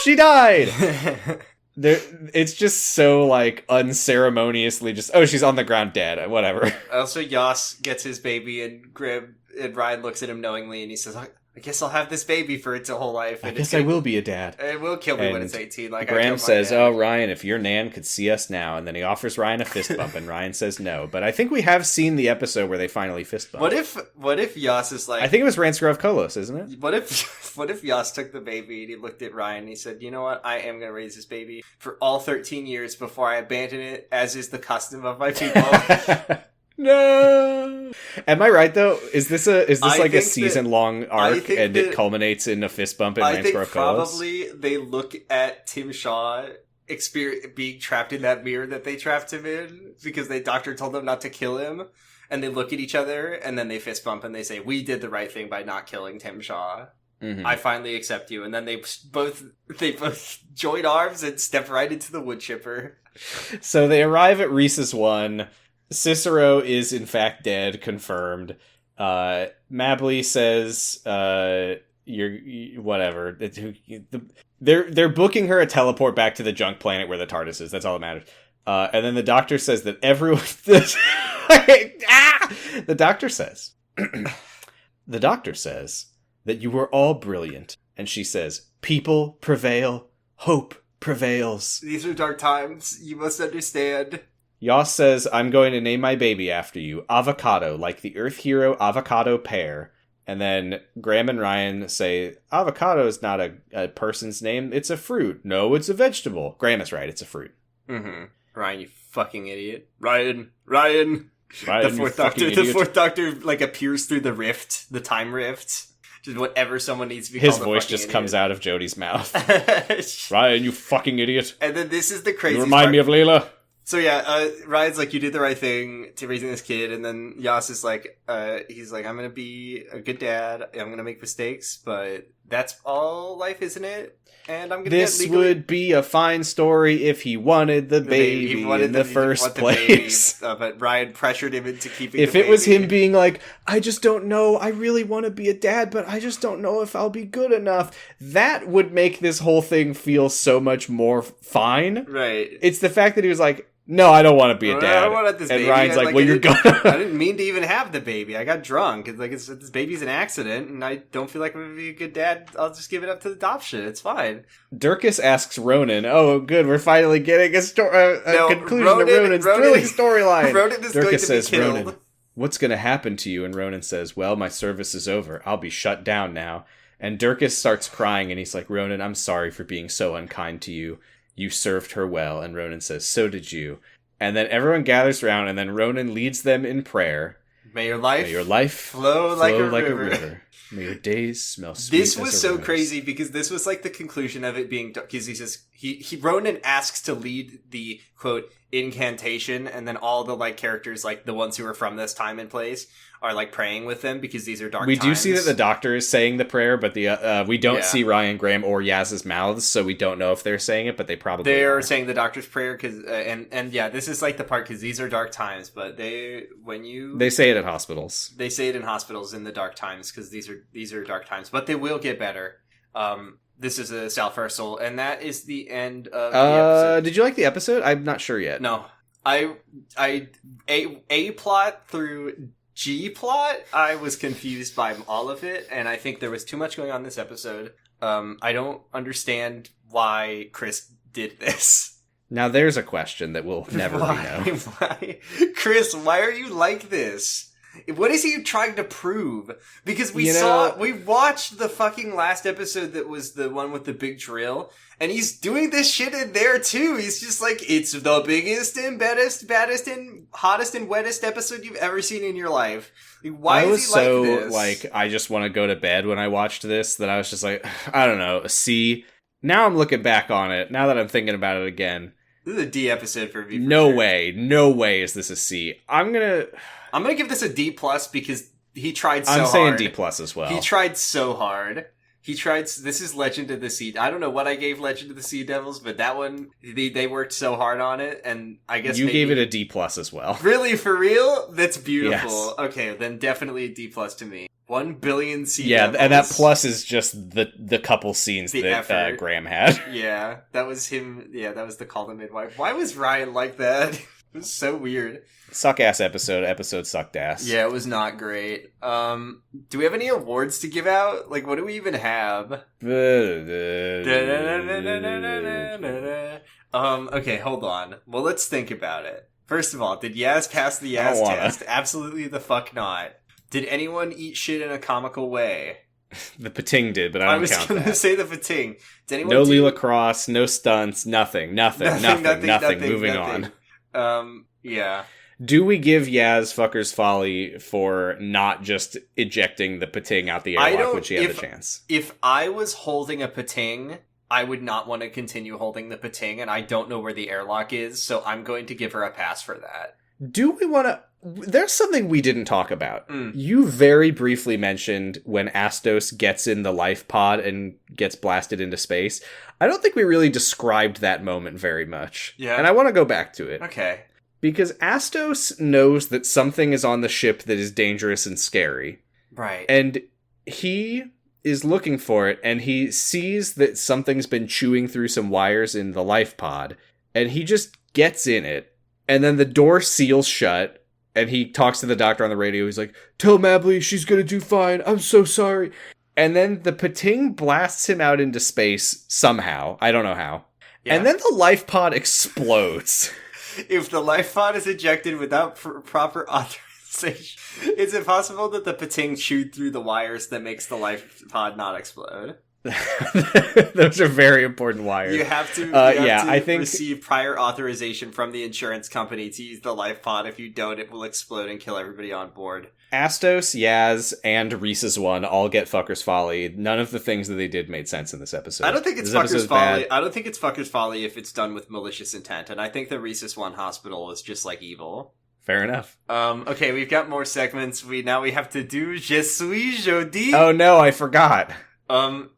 She died! It's just so, like, unceremoniously just... Oh, she's on the ground dead. Whatever. Also, Yoss gets his baby, and Ryan looks at him knowingly, and he says, I guess I'll have this baby for its whole life. I guess I will be a dad. It will kill me when it's 18. Like Graham says, Ryan, if your Nan could see us now. And then he offers Ryan a fist bump, and Ryan says no. But I think we have seen the episode where they finally fist bump. What if Yoss is like... I think it was Ransgrove Kolos, isn't it? What if Yoss took the baby, and he looked at Ryan, and he said, you know what? I am going to raise this baby for all 13 years before I abandon it, as is the custom of my people. No. Am I right though? Is this like a season-long arc, and it culminates in a fist bump in Ransgrove Kolos? I think probably they look at Tim Shaw being trapped in that mirror that they trapped him in, because the doctor told them not to kill him, and they look at each other, and then they fist bump, and they say, we did the right thing by not killing Tim Shaw. Mm-hmm. I finally accept you. And then they both join arms and step right into the wood chipper. So they arrive at Rhesus 1. Cicero is in fact dead, confirmed. Mabley says, you're whatever. They're booking her a teleport back to the junk planet where the TARDIS is. That's all that matters. And then the doctor says that everyone... The doctor says... The doctor says that you were all brilliant. And she says, people prevail, hope prevails. These are dark times. You must understand. Yoss says, I'm going to name my baby after you. Avocado, like the Earth hero avocado pear. And then Graham and Ryan say, avocado is not a person's name, it's a fruit. No, it's a vegetable. Graham is right, it's a fruit. Mm-hmm. Ryan, you fucking idiot. Ryan. The fourth doctor like appears through the rift, the time rift. Just whatever someone needs to be His called voice just comes out of Jody's mouth. Ryan, you fucking idiot. And then this is the crazy You remind me of Layla. So yeah, Ryan's like, you did the right thing to raising this kid, and then Yas is like, he's like, I'm gonna be a good dad, I'm gonna make mistakes, but that's all life, isn't it? And I'm gonna This would be a fine story if he wanted the baby in the first place. But Ryan pressured him into keeping if the baby. It was him being like, I just don't know, I really want to be a dad, but I just don't know if I'll be good enough. That would make this whole thing feel so much more fine. Right. It's the fact that he was like, no, I don't want to be a dad. I don't want this and baby. Ryan's like, well, you're gonna. I didn't mean to even have the baby. I got drunk. This baby's an accident, and I don't feel like I'm gonna be a good dad. I'll just give it up to adoption. It's fine. Durkas asks Ronan, "Oh, good, we're finally getting a conclusion to Ronan's thrilling storyline." Ronan is going to be killed. Ronan, what's going to happen to you? And Ronan says, well, my service is over. I'll be shut down now. And Durkas starts crying, and he's like, Ronan, I'm sorry for being so unkind to you. You served her well. And Ronan says, so did you. And then everyone gathers around, and then Ronan leads them in prayer. May your life flow like a river. May your days smell sweet. This was so crazy because this was like the conclusion of it being, because he says Ronan asks to lead the quote incantation, and then all the like characters, like the ones who are from this time and place, are like praying with them because these are dark times. We do see that the doctor is saying the prayer, but we don't see Ryan, Graham, or Yaz's mouths, so we don't know if they're saying it, but they probably are saying the doctor's prayer because and yeah, this is like the part because these are dark times, but they say it at hospitals. They say it in hospitals in the dark times because these are dark times, but they will get better. This is a self-rehearsal, and that is the end of the episode. Did you like the episode? I'm not sure yet. No, A plot through G plot, I was confused by all of it, and I think there was too much going on this episode. I don't understand why Chris did this. Now there's a question that will never be known. Why? Chris, why are you like this? What is he trying to prove? Because we watched the fucking last episode that was the one with the big drill, and he's doing this shit in there too. He's just like, it's the biggest and baddest and hottest and wettest episode you've ever seen in your life. Why is he like this? Like, I just want to go to bed when I watched this, that I was just like, I don't know, a C. Now I'm looking back on it, now that I'm thinking about it again. This is a D episode for me. No way is this a C. I'm gonna give this a D plus because he tried so hard. I'm saying D plus as well. He tried so hard. This is Legend of the Sea. I don't know what I gave Legend of the Sea Devils, but that one, they worked so hard on it, and I guess you gave it a D plus as well. Really, for real? That's beautiful. Yes. Okay, then definitely a D plus to me. 1 billion sea devils. devils. And that plus is just the couple scenes that Graham had. Yeah, that was him. Yeah, that was the Call the Midwife. Why was Ryan like that? It was so weird. Suck ass episode. Episode sucked ass. Yeah, it was not great. Do we have any awards to give out? Like, what do we even have? Okay, hold on. Well, let's think about it. First of all, did Yaz pass the Yaz test? Absolutely the fuck not. Did anyone eat shit in a comical way? The Pating did, but I don't count that. I was going to say the Pating. Did anyone no Leela Cross, no stunts, nothing. Moving on. Yeah. Do we give Yaz Fucker's Folly for not just ejecting the Pating out the airlock when she had the chance? If I was holding a Pating, I would not want to continue holding the Pating, and I don't know where the airlock is, so I'm going to give her a pass for that. Do we want to... There's something we didn't talk about. You very briefly mentioned when Astos gets in the life pod and gets blasted into space. I don't think we really described that moment very much. Yeah. And I want to go back to it. Okay. Because Astos knows that something is on the ship that is dangerous and scary. Right. And he is looking for it, and he sees that something's been chewing through some wires in the life pod, and he just gets in it, and then the door seals shut, and he talks to the doctor on the radio. He's like, tell Mabley she's gonna do fine. I'm so sorry. And then the Pating blasts him out into space somehow. I don't know how. Yeah. And then the life pod explodes. If the life pod is ejected without proper authorization, is it possible that the Pating chewed through the wires that makes the life pod not explode? Those are very important wires. You have to, I think receive prior authorization from the insurance company to use the life pod. If you don't, it will explode and kill everybody on board. Astos, Yaz, and Reese's one all get fucker's folly. None of the things that they did made sense in this episode. I don't think it's fucker's folly. I don't think it's fucker's folly if it's done with malicious intent. And I think the Reese's one hospital is just like evil. Fair enough. Okay, we've got more segments. We have to do Je suis jeudi. Oh no, I forgot.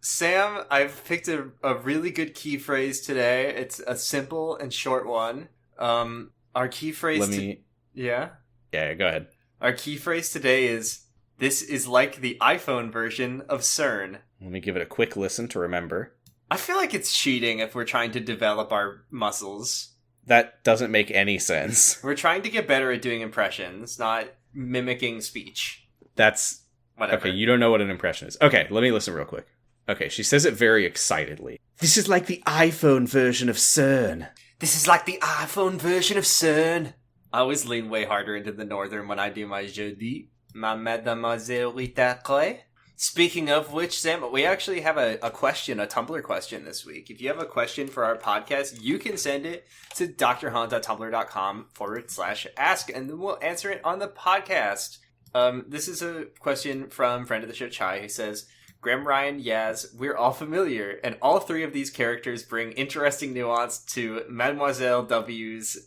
Sam, I've picked a really good key phrase today. It's a simple and short one. Our key phrase Yeah, go ahead. Our key phrase today is, this is like the iPhone version of CERN. Let me give it a quick listen to remember. I feel like it's cheating if we're trying to develop our muscles. That doesn't make any sense. We're trying to get better at doing impressions, not mimicking speech. That's... Whatever. Okay, you don't know what an impression is. Okay, let me listen real quick. Okay, she says it very excitedly. This is like the iPhone version of CERN. This is like the iPhone version of CERN. I always lean way harder into the northern when I do my jeudi. Ma mademoiselle Ritacre. Speaking of which, Sam, we actually have a question, a Tumblr question this week. If you have a question for our podcast, you can send it to drhunt.tumblr.com/ask, and then we'll answer it on the podcast. This is a question from friend of the show, Chai, who says, Graham, Ryan, Yaz, we're all familiar, and all three of these characters bring interesting nuance to Mademoiselle W's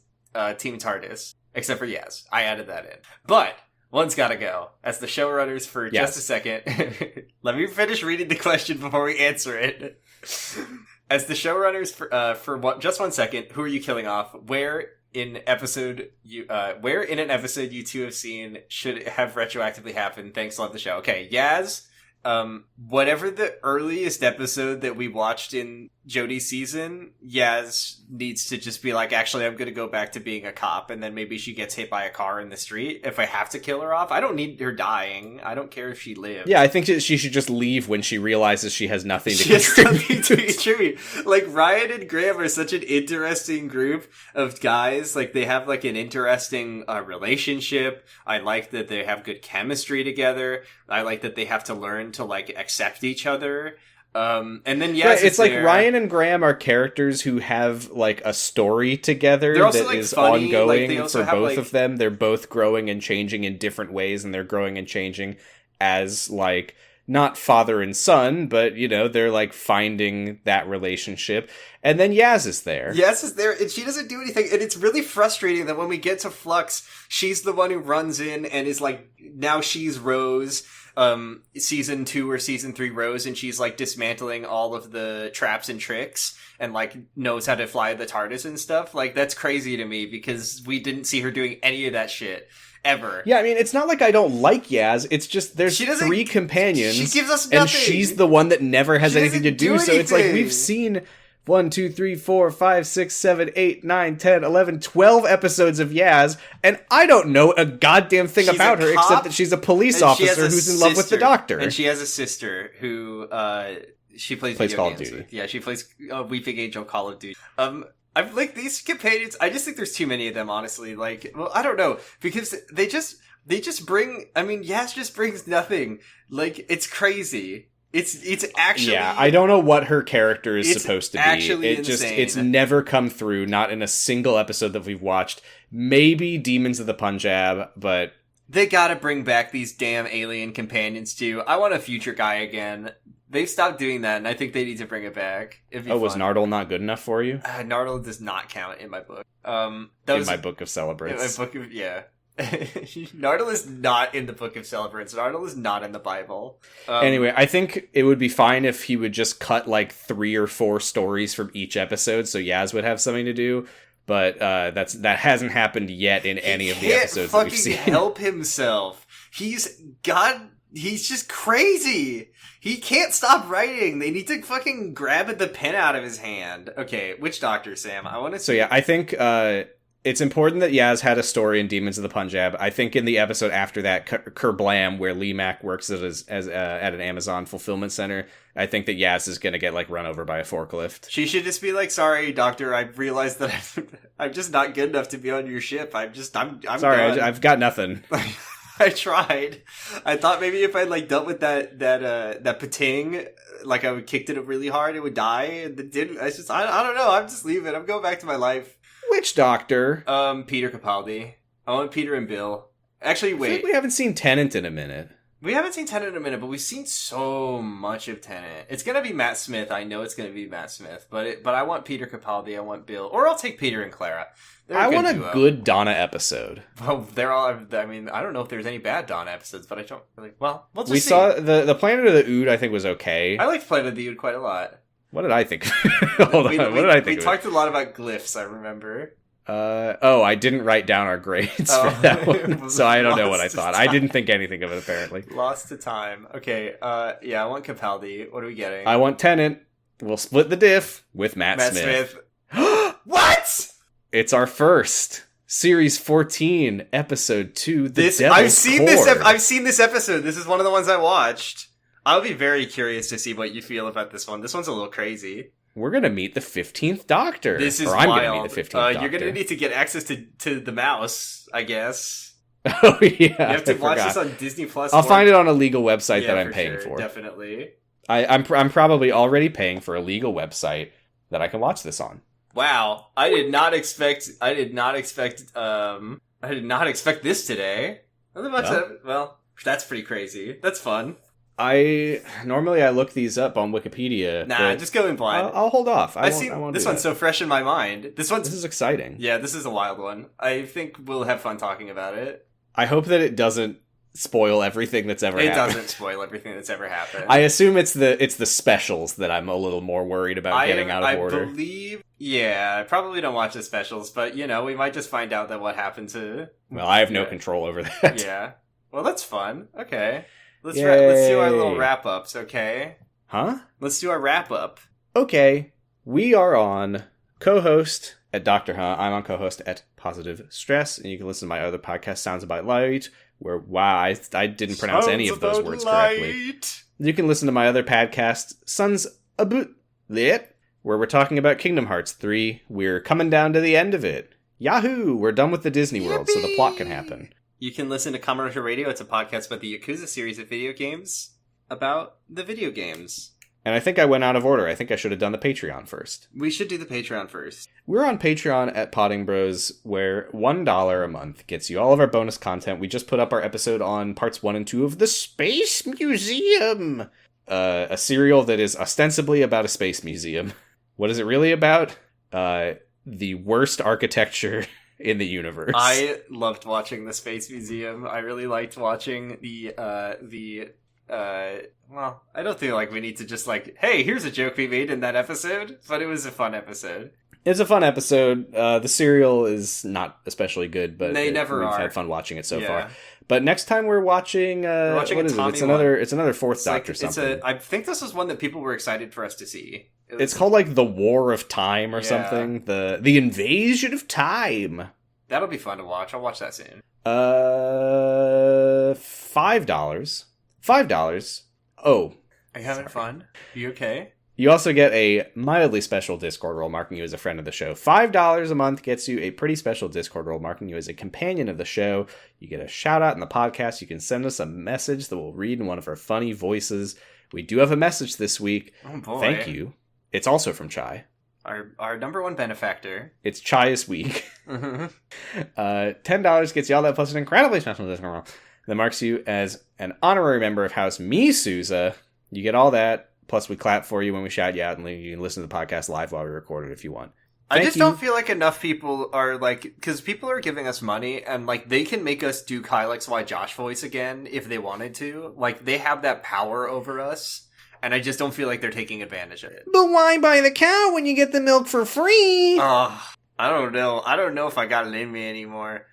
Team TARDIS, except for Yaz. I added that in. But one's gotta go. As the showrunners for just a second, let me finish reading the question before we answer it. As the showrunners for just 1 second, who are you killing off? Where in an episode you two have seen should have retroactively happened? Thanks, love the show. Okay, Yaz, whatever the earliest episode that we watched in Jodie's season, Yaz needs to just be like, actually, I'm gonna go back to being a cop, and then maybe she gets hit by a car in the street. If I have to kill her off, I don't need her dying. I don't care if she lives. Yeah, I think she should just leave when she realizes she has nothing to contribute. Like, Ryan and Graham are such an interesting group of guys. Like, they have, like, an interesting relationship. I like that they have good chemistry together. I like that they have to learn to, like, accept each other. And then it's like Ryan and Graham are characters who have like a story together that like is funny, ongoing like, for both of them. They're both growing and changing in different ways, and they're growing and changing as like not father and son, but you know, they're like finding that relationship. And then Yaz is there. Yaz is there, and she doesn't do anything. And it's really frustrating that when we get to Flux, she's the one who runs in and is like, now she's Rose. Season 2 or season 3 Rose, and she's like dismantling all of the traps and tricks and like knows how to fly the TARDIS and stuff. Like, that's crazy to me because we didn't see her doing any of that shit ever. Yeah, I mean, it's not like I don't like Yaz. It's just there's 3 companions. She gives us nothing. And she's the one that never has anything to do. So it's like we've seen 1, 2, 3, 4, 5, 6, 7, 8, 9, 10, 11, 12 episodes of Yaz, and I don't know a goddamn thing about her except that she's a police officer who's in love with the doctor. And she has a sister who she plays Call of Duty. With. Yeah, she plays Weeping Angel Call of Duty. I'm like, these companions, I just think there's too many of them, honestly. Like, well, I don't know, because they just bring, I mean, Yaz just brings nothing. Like, it's crazy. It's actually... Yeah, I don't know what her character is supposed to be. Actually insane. It's never come through, not in a single episode that we've watched. Maybe Demons of the Punjab, but... They gotta bring back these damn alien companions, too. I want a future guy again. They've stopped doing that, and I think they need to bring it back. Was Nardole not good enough for you? Nardole does not count in my book. My book of celebrants. In my book of... Yeah. Nardole is not in the Book of Celebrants. Nardole is not in the Bible. Anyway, I think it would be fine if he would just cut like 3 or 4 stories from each episode, so Yaz would have something to do. But that hasn't happened yet in any of the episodes that we've seen. He can't fucking help himself. He's just crazy. He can't stop writing. They need to fucking grab the pen out of his hand. Okay, which doctor, Sam? I want to. So yeah, I think. It's important that Yaz had a story in Demons of the Punjab. I think in the episode after that, Kerblam, where Lee Mack works as at an Amazon fulfillment center, I think that Yaz is going to get like run over by a forklift. She should just be like, "Sorry, doctor, I realized that I'm just not good enough to be on your ship. I'm sorry, I've got nothing." I tried. I thought maybe if I like dealt with that pating, like I would kicked it really hard, it would die. And it didn't. I don't know. I'm just leaving. I'm going back to my life. Which doctor? Peter Capaldi. I want Peter and Bill. Actually, wait. I feel like we haven't seen Tennant in a minute. We haven't seen Tennant in a minute, but we've seen so much of Tennant. It's gonna be Matt Smith. I know it's gonna be Matt Smith, but I want Peter Capaldi. I want Bill, or I'll take Peter and Clara. I want a good Donna episode. Well, they're all. I mean, I don't know if there's any bad Donna episodes, but I don't really. Well, we'll just see. Saw the Planet of the Ood. I think was okay. I liked Planet of the Ood quite a lot. What did I think? Hold on. What did I think? We talked a lot about glyphs. I remember. I didn't write down our grades for that one, so I don't know what I thought. I didn't think anything of it, apparently. Lost to time. Okay, yeah, I want Capaldi. What are we getting? I want Tennant. We'll split the diff with Matt Smith. What? It's our first Series 14, Episode 2, I've seen this episode. This is one of the ones I watched. I'll be very curious to see what you feel about this one. This one's a little crazy. We're going to meet the 15th Doctor. This is I'm wild. going to meet the 15th Doctor. You're going to need to get access to the mouse, I guess. Oh, yeah. You have to watch this on Disney Plus. I'll find it on a legal website that I'm paying for. Definitely. I'm probably already paying for a legal website that I can watch this on. Wow. I did not expect this today. Well, that's pretty crazy. That's fun. Normally I look these up on Wikipedia. Nah, just go in blind. I'll hold off. This one's so fresh in my mind. This is exciting. Yeah, this is a wild one. I think we'll have fun talking about it. I hope that it doesn't spoil everything that's ever happened. It doesn't spoil everything that's ever happened. I assume it's the specials that I'm a little more worried about getting out of order. I probably don't watch the specials, but we might just find out that what happened to... Well, I have no control over that. Yeah. Well, that's fun. Okay. Let's do our little wrap-ups, okay? Huh? Let's do our wrap-up. Okay. We are on co-host at Dr. Huh. I'm on co-host at Positive Stress, and you can listen to my other podcast, Sounds About Light, where, wow, I didn't pronounce any of those words correctly. You can listen to my other podcast, Sons About Lit, where we're talking about Kingdom Hearts 3. We're coming down to the end of it. Yahoo! We're done with the Disney World, so the plot can happen. You can listen to Kamen Radio. It's a podcast about the Yakuza series of video games about the video games. And I think I went out of order. I think I should have done the Patreon first. We should do the Patreon first. We're on Patreon at Potting Bros, where $1 a month gets you all of our bonus content. We just put up our episode on parts 1 and 2 of The Space Museum, a serial that is ostensibly about a space museum. What is it really about? The worst architecture in the universe. I loved watching the Space Museum. I really liked watching well, I don't feel like we need to just hey, here's a joke we made in that episode, but it was a fun episode. It's a fun episode. The serial is not especially good, but we've had fun watching it so far. But next time we're watching what is it? It's another Fourth Doctor something. I think this is one that people were excited for us to see. It's called the War of Time or something. The Invasion of Time. That'll be fun to watch. I'll watch that soon. $5. $5. Oh. Are you having fun? Are you okay? You also get a mildly special Discord role marking you as a friend of the show. $5 a month gets you a pretty special Discord role marking you as a companion of the show. You get a shout out in the podcast. You can send us a message that we'll read in one of our funny voices. We do have a message this week. Oh boy. Thank you. It's also from Chai. Our number one benefactor. It's Chai's week. $10 gets you all that plus an incredibly special Discord role that marks you as an honorary member of House Me Souza. You get all that. Plus, we clap for you when we shout you out, and you can listen to the podcast live while we record it if you want. I just don't feel like enough people are because people are giving us money, and they can make us do Kyle XY Josh voice again if they wanted to. They have that power over us, and I just don't feel like they're taking advantage of it. But why buy the cow when you get the milk for free? I don't know. I don't know if I got it in me anymore.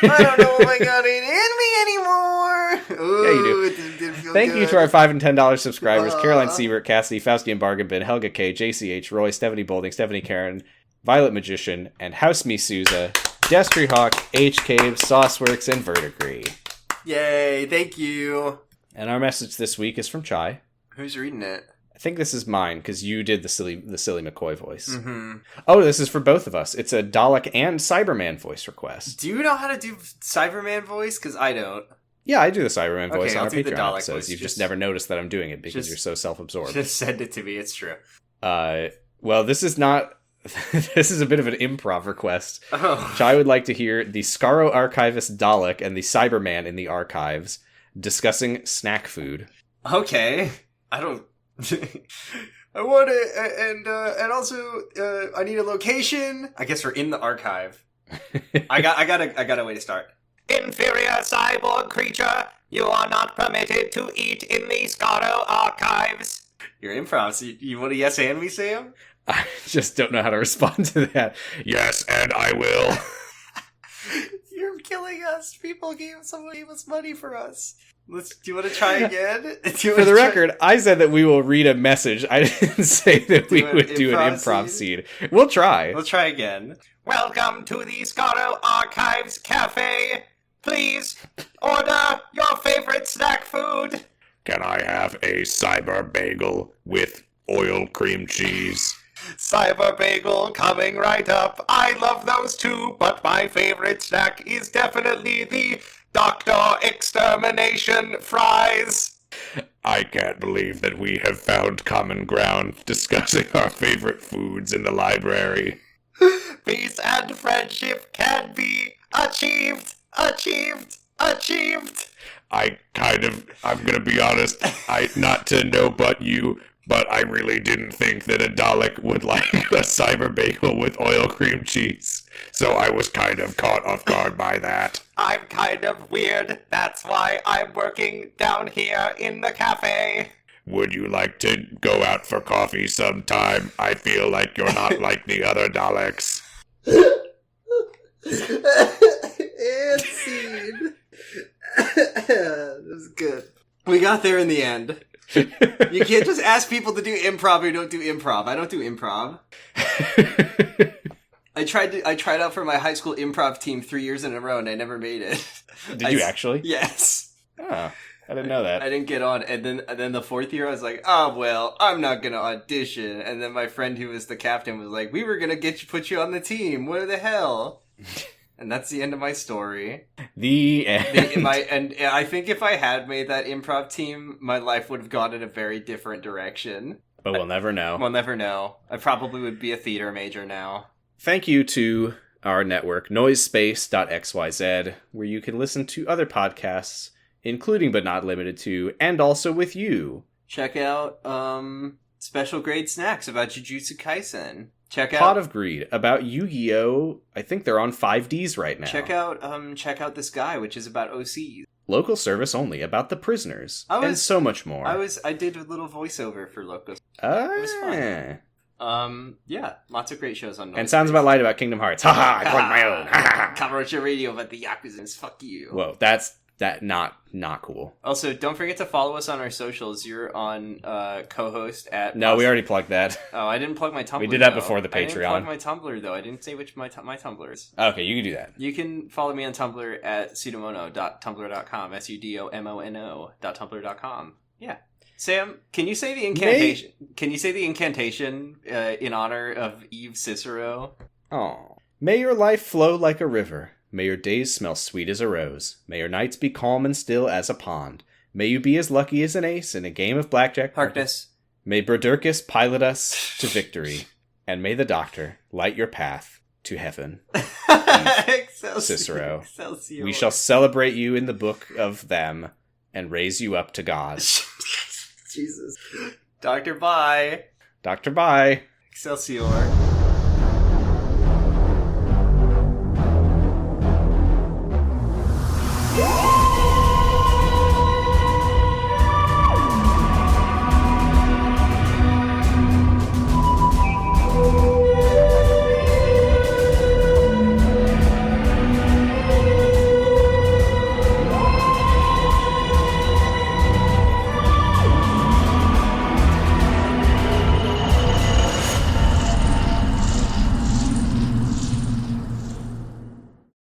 I don't know if I got it in me anymore. Ooh, yeah, you do. It didn't feel Thank good. you to our $5 and $10 subscribers: Caroline Siebert, Cassidy, Faustian Bargainbin, Helga K, JCH, Roy, Stephanie Bolding, Stephanie Karen, Violet Magician, and House Me Souza, Destry Hawk, H Cave, Sauceworks, and Vertigree. Yay! Thank you. And our message this week is from Chai. Who's reading it? I think this is mine, because you did the silly McCoy voice. Mm-hmm. Oh, this is for both of us. It's a Dalek and Cyberman voice request. Do you know how to do Cyberman voice? Because I don't. Yeah, I do the Cyberman voice on I'll our do the Patreon Dalek episodes. voice. You've just never noticed that I'm doing it because you're so self-absorbed. Just send it to me. It's true. Well, this is not... this is a bit of an improv request. Oh. Which I would like to hear the Skaro archivist Dalek and the Cyberman in the archives discussing snack food. Okay. I don't... I want it, and also, I need a location. I guess we're in the archive. I got a way to start. Inferior cyborg creature, you are not permitted to eat in the Skaro archives. Your improv, so you want to yes and me, Sam? I just don't know how to respond to that. Yes, and I will. You're killing us. Someone gave us money for us. Do you want to try again? For the record, I said that we will read a message. I didn't say that we would do an improv scene. We'll try. We'll try again. Welcome to the Skaro Archives Cafe. Please order your favorite snack food. Can I have a cyber bagel with oil cream cheese? Cyber bagel coming right up. I love those too, but my favorite snack is definitely the Dr. Extermination fries. I can't believe that we have found common ground discussing our favorite foods in the library. Peace and friendship can be achieved. I'm gonna be honest, not to know but you, but I really didn't think that a Dalek would like a cyber bagel with oil cream cheese. So I was kind of caught off guard by that. I'm kind of weird. That's why I'm working down here in the cafe. Would you like to go out for coffee sometime? I feel like you're not like the other Daleks. And scene. That was good. We got there in the end. You can't just ask people to do improv who don't do improv. I don't do improv. I tried out for my high school improv team 3 years in a row and I never made it. Did you actually? Yes. Oh, I didn't know that. I didn't get on, and then the fourth year I was like, oh well, I'm not gonna audition. And then my friend who was the captain was like, we were gonna put you on the team. What the hell? And that's the end of my story. The end. And I think if I had made that improv team, my life would have gone in a very different direction. But we'll never know. We'll never know. I probably would be a theater major now. Thank you to our network, noisespace.xyz, where you can listen to other podcasts, including but not limited to, and also with you. Check out Special Grade Snacks about Jujutsu Kaisen. Check out Pot of Greed about Yu-Gi-Oh! I think they're on 5Ds right now. Check out This Guy, which is about OCs. Local service only about the prisoners, and so much more. I did a little voiceover for Local. It was fun. Yeah, lots of great shows on Noise. And Sounds About Light about Kingdom Hearts. Haha, I plugged my own. Kamurocho Radio about the Yakuzas. Fuck you. Whoa, that's not cool. Also, don't forget to follow us on our socials. You're on co-host at... No, we already plugged that. Oh, I didn't plug my Tumblr. We did that before the Patreon. I didn't plug my Tumblr, though. I didn't say which my Tumblrs. Okay, you can do that. You can follow me on Tumblr at sudomono.tumblr.com, sudomono.tumblr.com. Yeah. Sam, can you say the incantation? Can you say the incantation in honor of Eve Cicero? Oh. May your life flow like a river. May your days smell sweet as a rose. May your nights be calm and still as a pond. May you be as lucky as an ace in a game of blackjack. Harkness. May Durkas pilot us to victory. And may the Doctor light your path to heaven. Cicero. Excelsior. We shall celebrate you in the book of them and raise you up to God. Jesus. Doctor, bye. Doctor, bye. Excelsior.